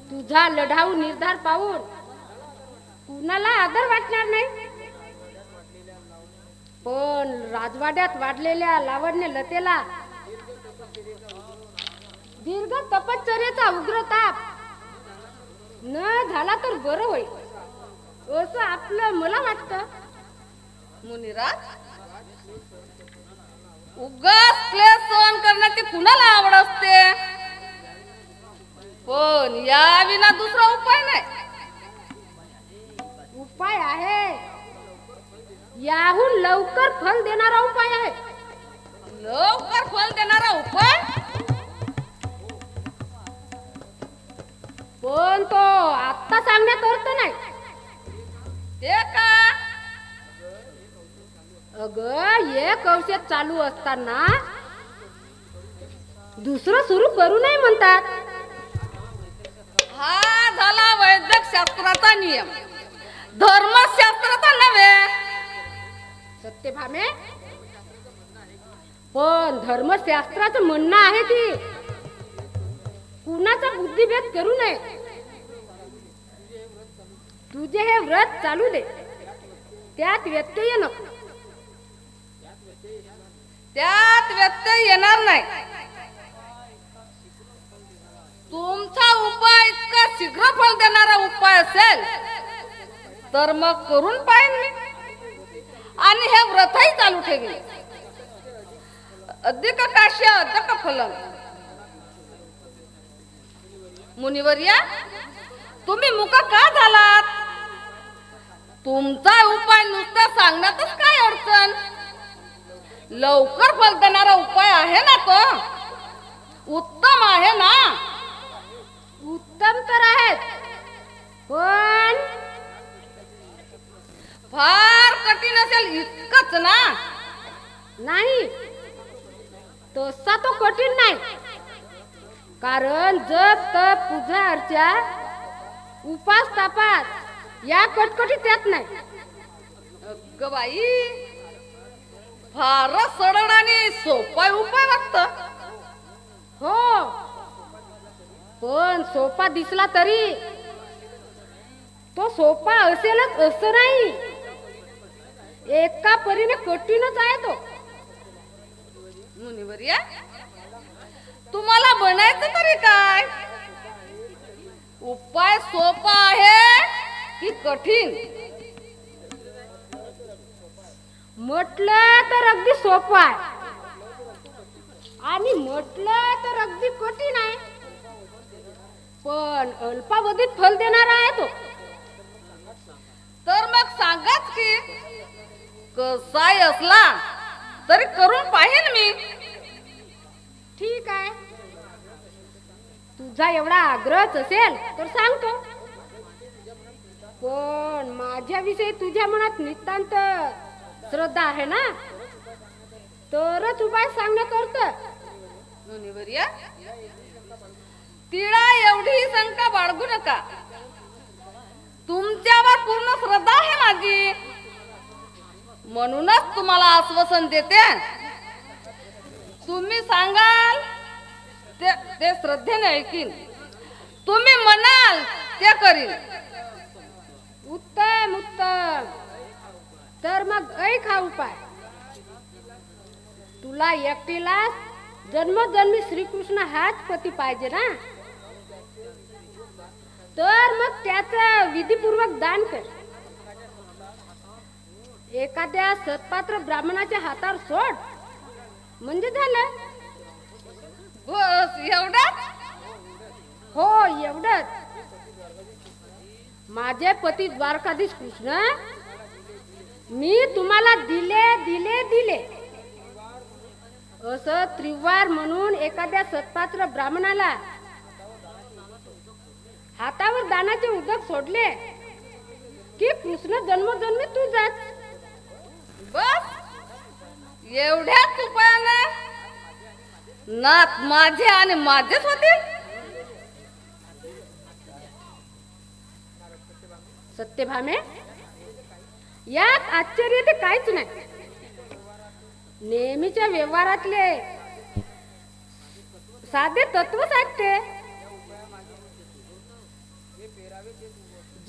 तुझा लढाऊ निर्धार पाहून कुणाला आदर वाटणार नाही. पण राजवाड्यात वाढलेल्या लावण्य लतेला दीर्घ तपश्चर्याचा उग्र ताप न झाला तर बरं होईल असं आपलं मला वाटतं. मुनिराज, उगाच क्लेश सहन करण्याची कुणाला आवड असते, पण या विना दुसरा उपाय नाही. उपाय आहे, याहून लवकर फल देणारा उपाय आहे. लवकर फल देणारा उपाय? पण तो आता सांगण्यात अर्थ नाही. ते का? अगं, एक औषध चालू असताना दुसरं सुरू करू नये म्हणतात. हा झाला वैद्यक शास्त्राचा नियम, धर्मशास्त्राचा नव्हे. सत्यभामे, पण धर्मशास्त्राचं म्हणणं आहे की कुणाचा बुद्धिभेद करू नये. तुझे हे व्रत चालू दे, त्यात व्यत्यय नको. त्यात व्यत्यय येणार नाही. तुमचा उपाय इतका शीघ्र फल देणारा उपाय असेल तर मग करून पाहिन मी, आणि हे व्रतही चालू ठेवीन. अधिक काश्य अधिक फलन. मुनिवर्या, तुम्ही मुक का झालात? तुमचा उपाय नुसता सांगण्यातच काय अडचण? लवकर फल देणारा उपाय आहे ना तो, उत्तम आहे ना. उत्तम तर आहेत, पण फार कठीण असेल इतकंच ना? नाही, तसा तो कठीण नाही. कारण जप तप पूजा अर्चा उपास तापास या कटकटी त्यात नाही. अगं बाई, फारच सरळ आणि सोपा उपाय वाटत. हो, पण सोपा दिसला तरी तो सोपा असेलच असं नाही. एका परीने कठीणच आहे तो. मुनिवर्या, तुम्हाला बनायचं तरी काय? उपाय सोपा आहे की कठीण? म्हटलं तर अगदी सोपं आहे आणि म्हटलं तर अगदी कठीण आहे. पण अल्पावधीत फल देणारा आहे तो. तर मग सांगाच की, कसाही असला तरी करून पाहिन मी. ठीक आहे, तुझा एवढा आग्रहच असेल तर सांगतो. पण माझ्याविषयी तुझ्या मनात नितांत श्रद्धा आहे ना, तरच उपाय सांगण्यात अर्थ. मुनिवर्या, तिळा एवढी शंका बाळगू नका. तुमच्यावर पूर्ण श्रद्धा आहे माझी, म्हणूनच तुम्हाला आश्वासन देते. तुम्ही सांगाल ते श्रद्धेने ऐकीन, तुम्ही म्हणाल ते करीन. उत्तम उत्तम. तर मग ऐक हा उपाय. तुला एकटीला जन्मोजन्मी श्रीकृष्ण हाच पती पाहिजे ना, तर मग त्याचं विधीपूर्वक दान कर. एखाद्या सत्पात्र ब्राह्मणाच्या हातावर सोड, म्हणजे झालं. बस एवढंच? हो, एवढंच. माझे पती द्वारकाधीश कृष्ण, मी तुम्हाला दिले दिले दिले असं त्रिवार म्हणून एखाद्या सत्पात्र ब्राह्मणाला हातावर दानाचे उदक सोडले की कृष्ण जन्मोजन्मी तुझाच. बस एवढ्याच उपायाने नात माझे आणि माझेच होतील. सत्यभामे, यात आश्चर्य ते काहीच नाही. नेहमीच्या व्यवहारातले साधे तत्वच आहेत ते.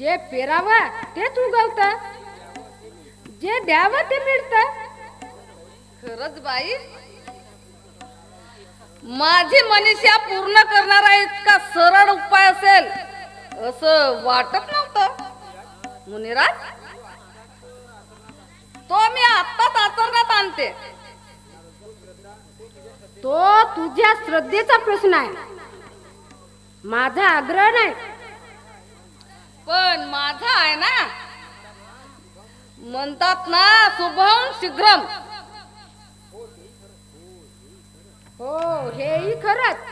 जे पेरावं तेच उगवत, जे द्यावं ते मिळतं. खरंच बाई, माझी मनीषा पूर्ण करणारा इतका सरळ उपाय असेल असं वाटत नव्हतं. मुनिराज, तो मी आत्ताच आचरणात आणते. तो तुझ्या श्रद्धेचा प्रश्न आहे, माझा आग्रह नाही. पण माझा आहे ना, म्हणतात ना शुभम शीघ्रम. हो, हेही खरंच.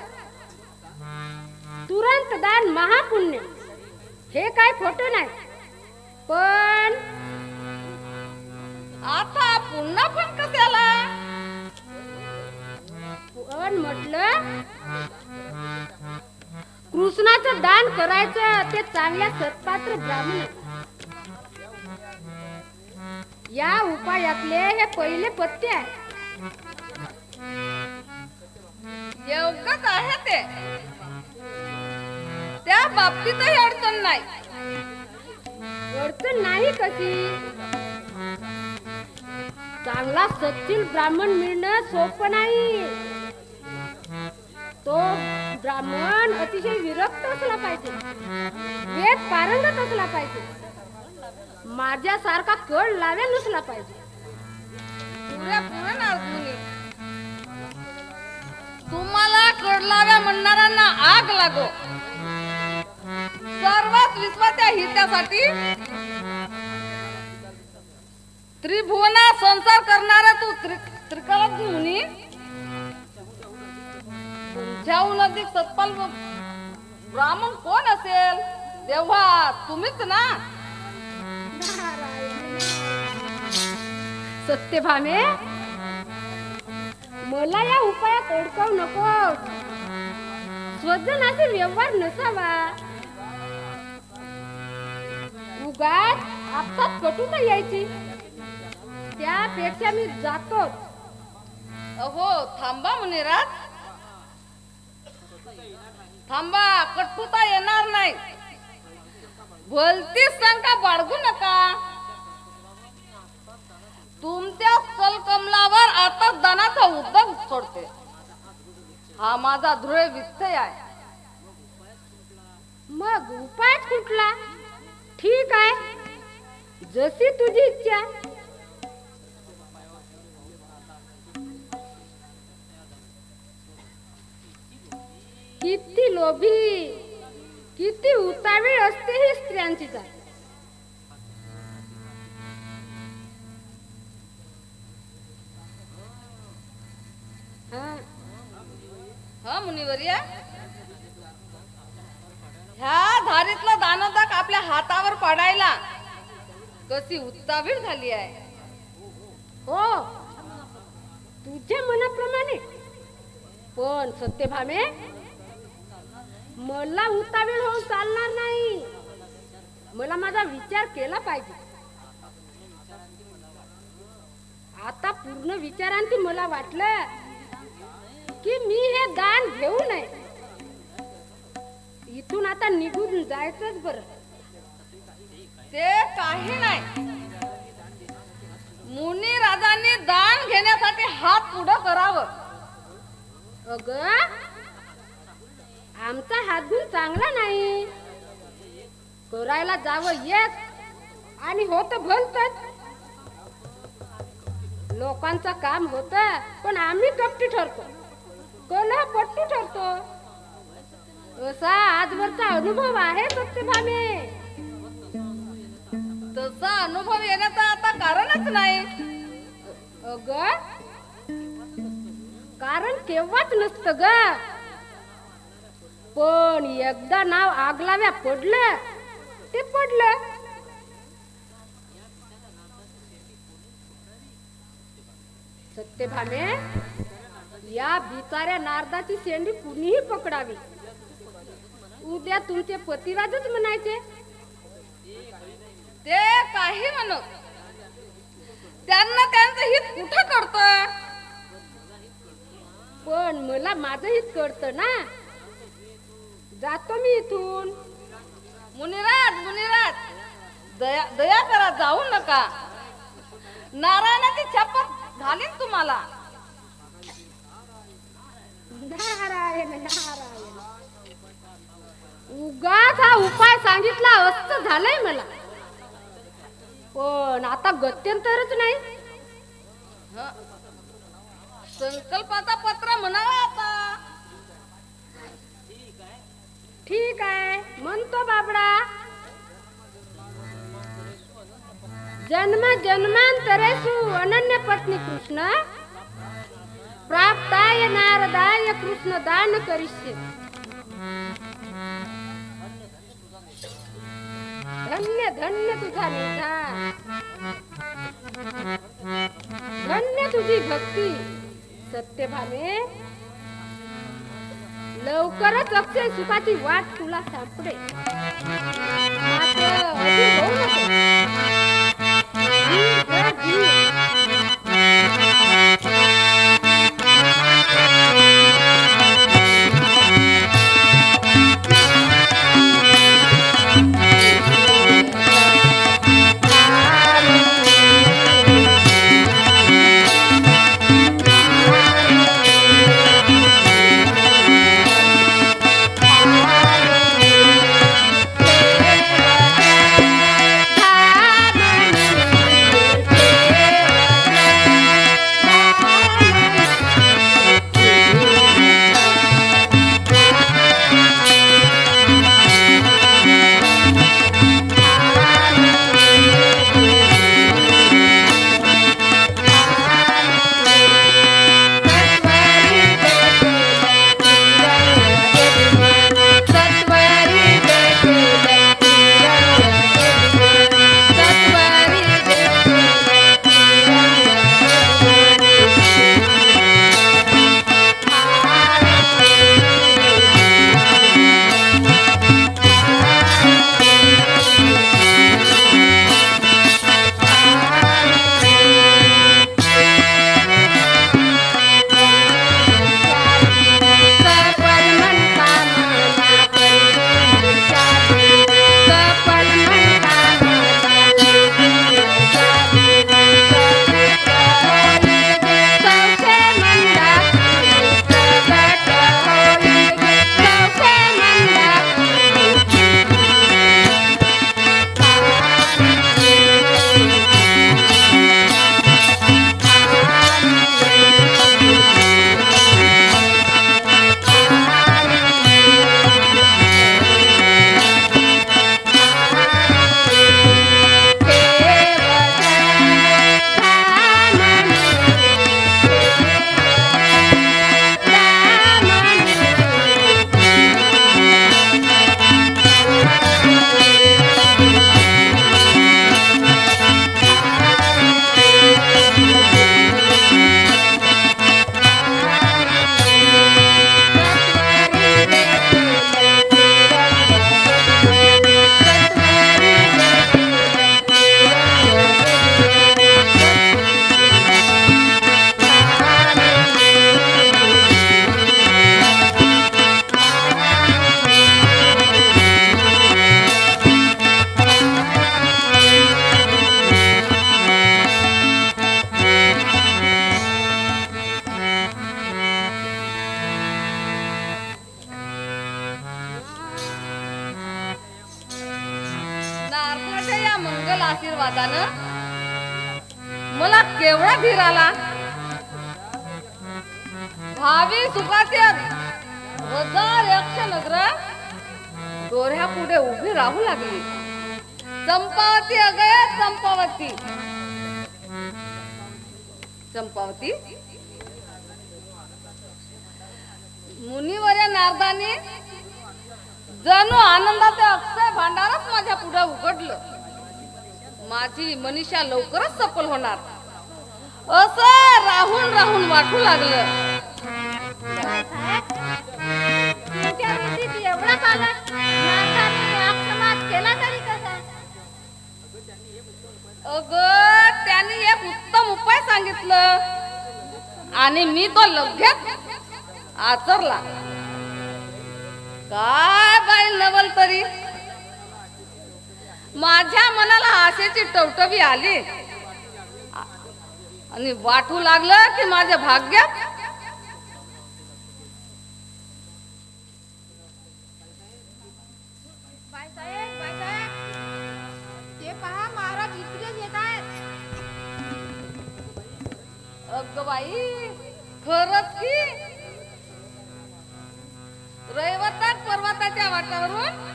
तुरंत दान महापुण्य, हे काय खोटं नाही. पण आता पुन्हा पण कशाला? पण म्हटलं, कृष्णाचं दान करायचं ते चांगल्या सत्पात्र ब्राह्मण. या उपायातले हे पहिले पत्ते आहे. एवढंच आहे ते, त्या बाबतीतही अडचण नाही. अडचण नाही कशी. चांगला सच्चिल ब्राह्मण मिळणं सोपं नाही. तो ब्राह्मण अतिशय विरक्त असला पाहिजे, वेद पारंगत असला पाहिजे, माझ्यासारखा कळ लाव्या नसला पाहिजे. पुऱ्या नारदमुनी, तुम्हाला कडलाव्या म्हणणाऱ्यांना आग लागो. सर्वात विश्वाच्या हितासाठी त्रिभुवना संसार करणारा तू त्रिकालात मुनी, तुमच्याहून अधिक सत्पाल ब्राह्मण कोण असेल? तेव्हा तुम्हीच ना. सत्यभामे, मला या उपायात अडकवू नको. स्वजनाचे व्यवहार नसावा. उगाच आपसात कटुता यायची, त्यापेक्षा मी जातो. अहो थांबा मुनिराज, थांबा. कटुता येणार नाही. भलतीच शंका बाळगू नका. तुमच्या कलकमलावर आता दानाचा उद्योग सोडते, हा माझा दृढ निश्चय आहे. मग उपाय कुठला? ठीक आहे, जशी तुझी इच्छा. किती लोभी, किती उतावीळ असते ही स्त्रियांची जात. हा मुनिवर्या, ह्या धारीतला दानोदाक आपल्या हातावर पडायला कशी उत्सावीळ झाली आहे. हो, तुझ्या मनाप्रमाणे. पण सत्यभामे, मला उतावीळ होऊन चालणार नाही. मला माझा विचार केला पाहिजे. आता पूर्ण विचारांती मला वाटलं की मी हे दान घेऊ नये. इथून आता निघून जायचंच बरं. ते काही नाही. मुनी राजांनी दान घेण्यासाठी हात पुढं करावं. अग, आमचा हातगुण चांगला नाही. करायला जावं एक आणि होत भलतच. लोकांचं काम होत, पण आम्ही कपटी ठरतो, कलह पट्टू ठरतो. असा आजवरचा अनुभव आहे सत्यभामे. तसा अनुभव येण्याचं आता कारणच नाही. अग, कारण केव्हाच नसतं ग. पण एकदा नाव आगलाव्या पडलं ते पडलं. सत्यभामे, या बिचाऱ्या नारदाची शेंडी कुणीही पकडावी. उद्या तुमचे पतिराजच म्हणायचे. ते काही म्हणत, त्यांना त्यांचं हित कुठं करतं. पण मला माझं हित कळतं ना. जातो मी इथून. मुनिराज मुनिराज, दया दया करा, जाऊ नका. नारायणाची शपथ घालीन तुम्हाला. नारायण नारायण, उगाच हा उपाय सांगितला असं झालंय मला, पण आता गत्यंतरच नाही. हं. संकल्पाचा पत्र म्हणावा आता. ठीक आहे म्हणतो बाबडा. जन्म जन्मांतरेषु अनन्य पत्नी कृष्ण प्राप्ताय नारदाय कृष्ण दान करिष्ये. धन्य धन्य तुझा निर्धार, धन्य तुझी भक्ती. सत्यभामे, लवकरच अक्षय सुखाची वाट तुला सापडे. मात्र अधीर होऊ नको. धीर धर, धीर. आशीर्वादानं मला केवढा धीर आला. भावी सुखाचे हजार यक्ष नगर डोऱ्या पुढे उभी राहू लागली. चंपावती अगय चंपावती, चंपावती मुनिवर्य नारदाने जणू आनंदाचे अक्षय भांडारच माझ्या पुढे उघडलं. माझी मनीषा लवकरच सफल होणार असं राहून राहून वाटू लागलं. एवढा काला केला तरी कसा? अगं त्यांनी एक उत्तम उपाय सांगितलं आणि मी तो लगेच आचरला. काय बाई नवल तरी माझ्या मनाला आशेची टवटवी आली आणि वाटू लागलं की माझ्या भाग्यात ते पहा महाराज इकडेच येत आहेत. अगं बाई खरंच की रैवताक पर्वताच्या वाटावरून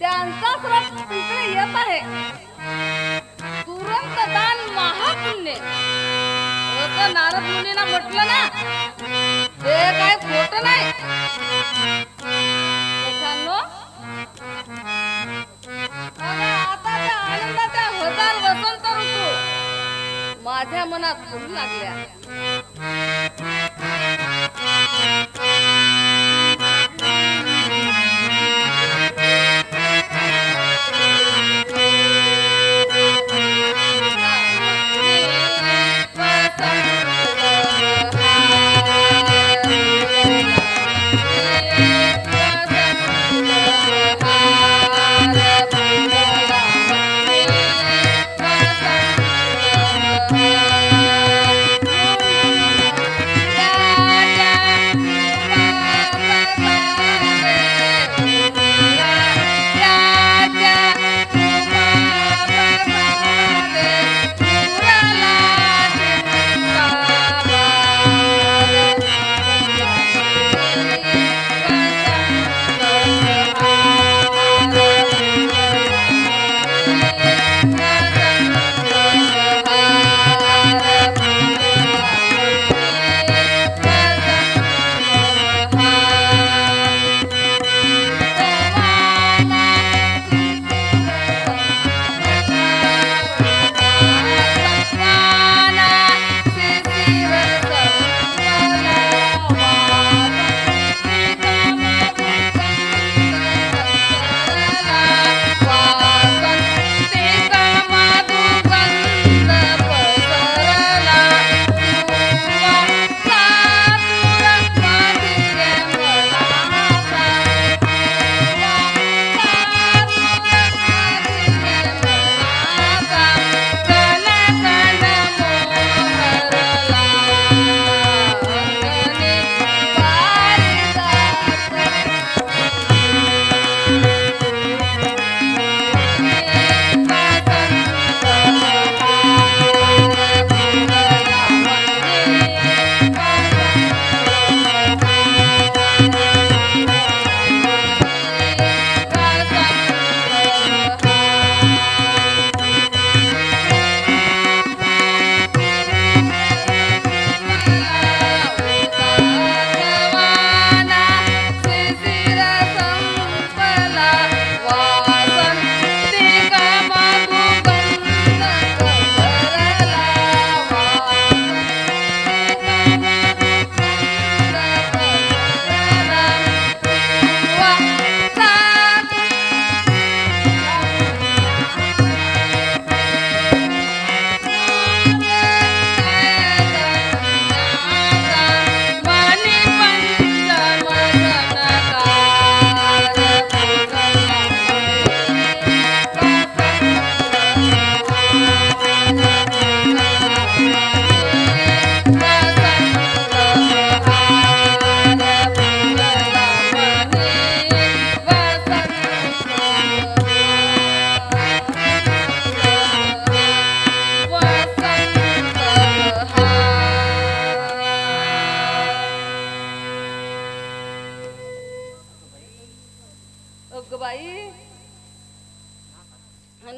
त्यांचाच रथ इकडे येत आहे. तुरंत दान महापुण्य असं नारद मुनींना म्हटलं ना, ते काय खोट नाही. त्याच्यानं आता त्या आनंदाच्या हजार वसंत ऋतू माझ्या मनात फुलू लागल्या.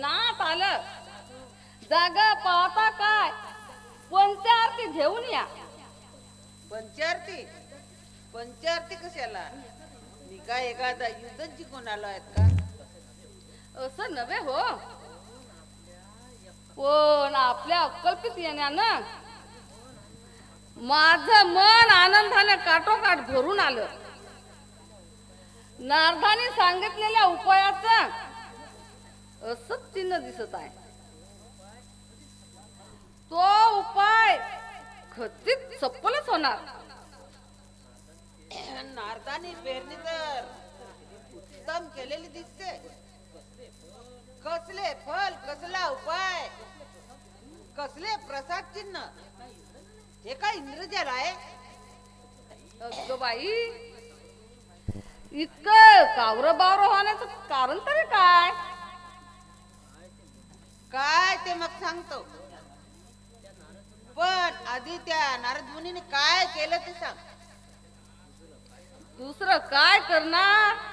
नात आलं जागा पाहता काय पंचारती घेऊन या. पंचारती पंचारती कशाला? मी काय एखादा युद्ध जिंकून आलो आहेत का? असं नव्हे हो, पण आपल्या अक्कलपीत येण्यानं माझं मन आनंदाने काठोकाठ भरून आलं. नारदाने सांगितलेल्या उपायाचं असंच चिन्ह दिसत आहे. तो उपाय खचित सफलच होणार. नारदानी पेरणी तर उत्तम केलेली दिसते. कसले फल कसला उपाय कसले प्रसाद चिन्ह हे काय इंद्रजाल आहे? अगं बाई, इतकं कावरं बावरं होण्याचं कारण तरी काय? काय ते मग सांगतो, पण आधी त्या नारद मुनीने काय केलं ते सांग. दुसरं काय करणार?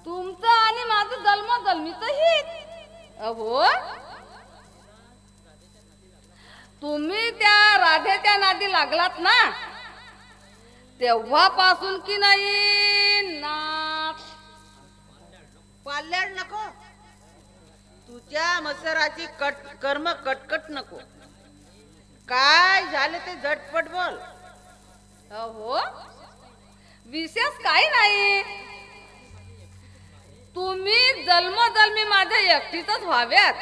तुमचं आणि माझं जन्मजन्मीच हित. अहो, तुम्ही त्या राधेच्या नादी लागलात ना, तेव्हापासून की नाही नाथ पाल्याड नको, तुझ्या मसराची कर्म कटकट नको. काय झालं ते झटपट बोल. अहो, विशेष काही नाही. तुम्ही जन्मोजन्मी माझ्या एकटीच व्हाव्यात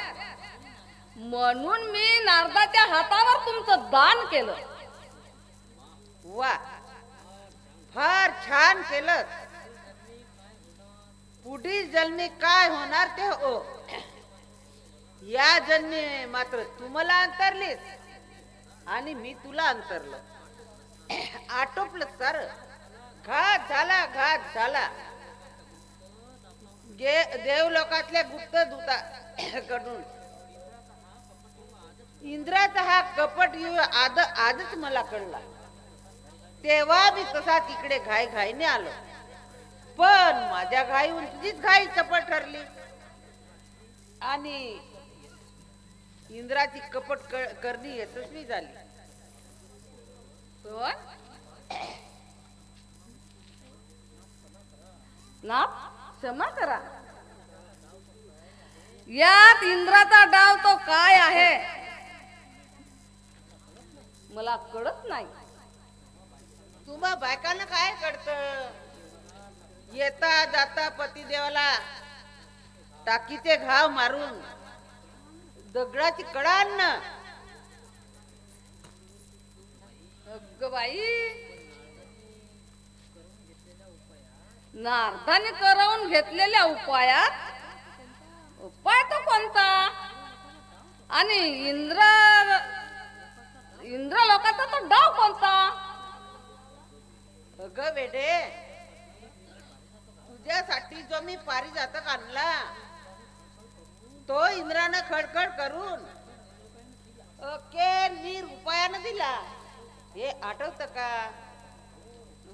म्हणून मी नारदाच्या हातावर तुमचं दान केलं. वा, फार छान केलं. पुढील जन्मी काय होणार ते हो. या जन्मी मात्र तू मला अंतरलीस आणि मी तुला अंतरलं. आटोपलं सर. घात झाला, घात झाला. देवलोकातल्या गुप्त दूता कडून इंद्राचा हा कपट आजच मला कळला. तेव्हा मी तसा तिकडे घाई घाईने आलो, पण माझ्या घाईहून तुझीच घाई चपट ठरली आणि इंद्राची कपट करणी यशस्वी झाली. ना क्षमा करा. यात इंद्राचा डाव तो काय आहे मला कळत नाही. तुम्हा बायकांना काय कळतं? येता जाता पतिदेवाला टाकीचे घाव मारून दगडाची कडा आणणं. अगं बाई, नारदाने करवून घेतलेल्या उपायात उपाय तो कोणता? आणि इंद्र लोकांचा तो डाव कोणता? अगं वेडे, तुझ्यासाठी जो मी पारिजातक आणला तो इंद्रानं खडखड करून नीर उपायानं दिला. हे आठवत का?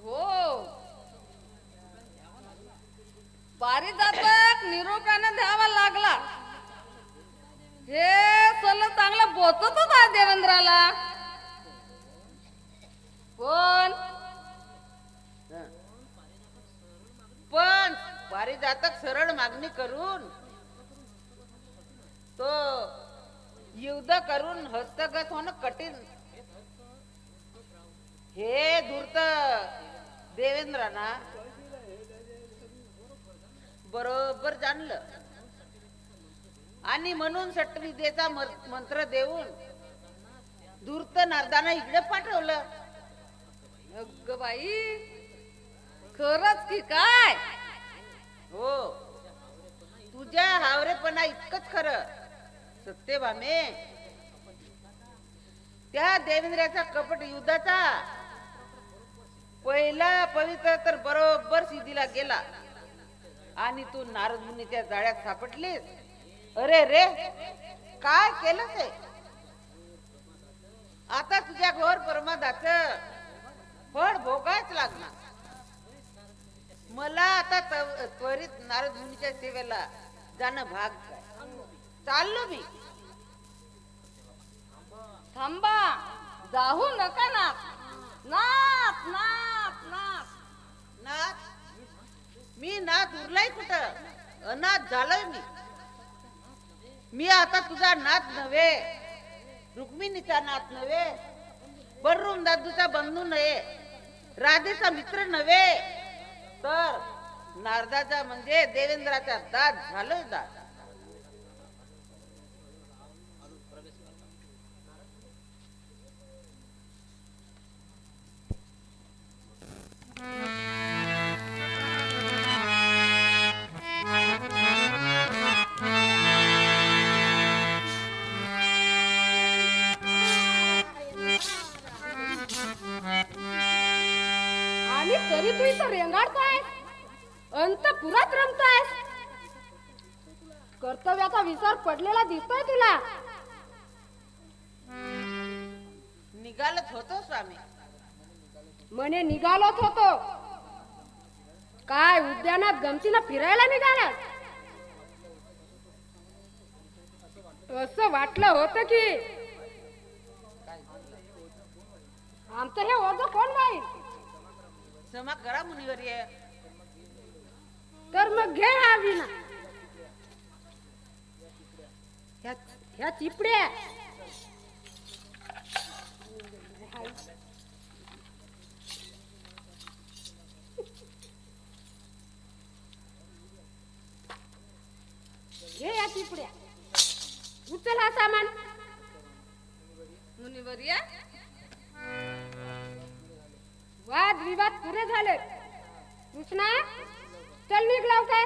हो, पारिजातक निरोपानं द्यावा लागला. हे सल चांगलं बोचतच आहे देवेंद्राला. पण पारिजातक सरळ मागणी करून तो युद्ध करून हस्तगत होणं कठीण. हे धूर्त देवेंद्राना बरोबर जाणलं आणि म्हणून सटविद्येचा मंत्र देऊन धूर्त नारदाना इकडे पाठवलं. अगं बाई, खरंच की काय? हो, तुझ्या हावरेपणा इतकंच खरं सत्यभामे. त्या देवेंद्राचा कपट युद्धाचा पहिला पवित्र तर बरोबर सिद्धीला गेला आणि तू नारद मुनीच्या जाळ्यात सापडलीस. अरे रे, काय केलं ते? आता तुझ्या घोर प्रमादाचं फळ भोगायच लागणार. मला आता त्वरित नारद मुनीच्या सेवेला जाणं भाग काय. चाललो मी. थांबा, जाऊ नका ना. नाथ नाथ नाथ नाथ? मी नाथ उरलाय कुठं? अनाथ झालोय मी. मी आता तुझा नाथ नव्हे, रुक्मिणीचा नाथ नव्हे, बलराम दादूचा बंधू नव्हे, राधेचा मित्र नव्हे, तर नारदाचा म्हणजे देवेंद्राचा दात झालोय. दात अंतपुरात रमतायस. कर्तव्याचा विसर पडलेला दिसतोय तुला. निघालत होतो स्वामी. म्हणे निघालोच होतो. काय उद्यानात गमतीनं फिरायला निघालास? असं वाटलं होतं की आमचं हे ओझं कोण नाही. क्षमा करा मुनिवर्य. तर मग घे हा विना. ह्या चिपड्या घे, या चिपड्या. उचल हा सामान. मुनिवर्य, वाद विवाद पुरे झाले. कृष्णा, चल निघ लवकर.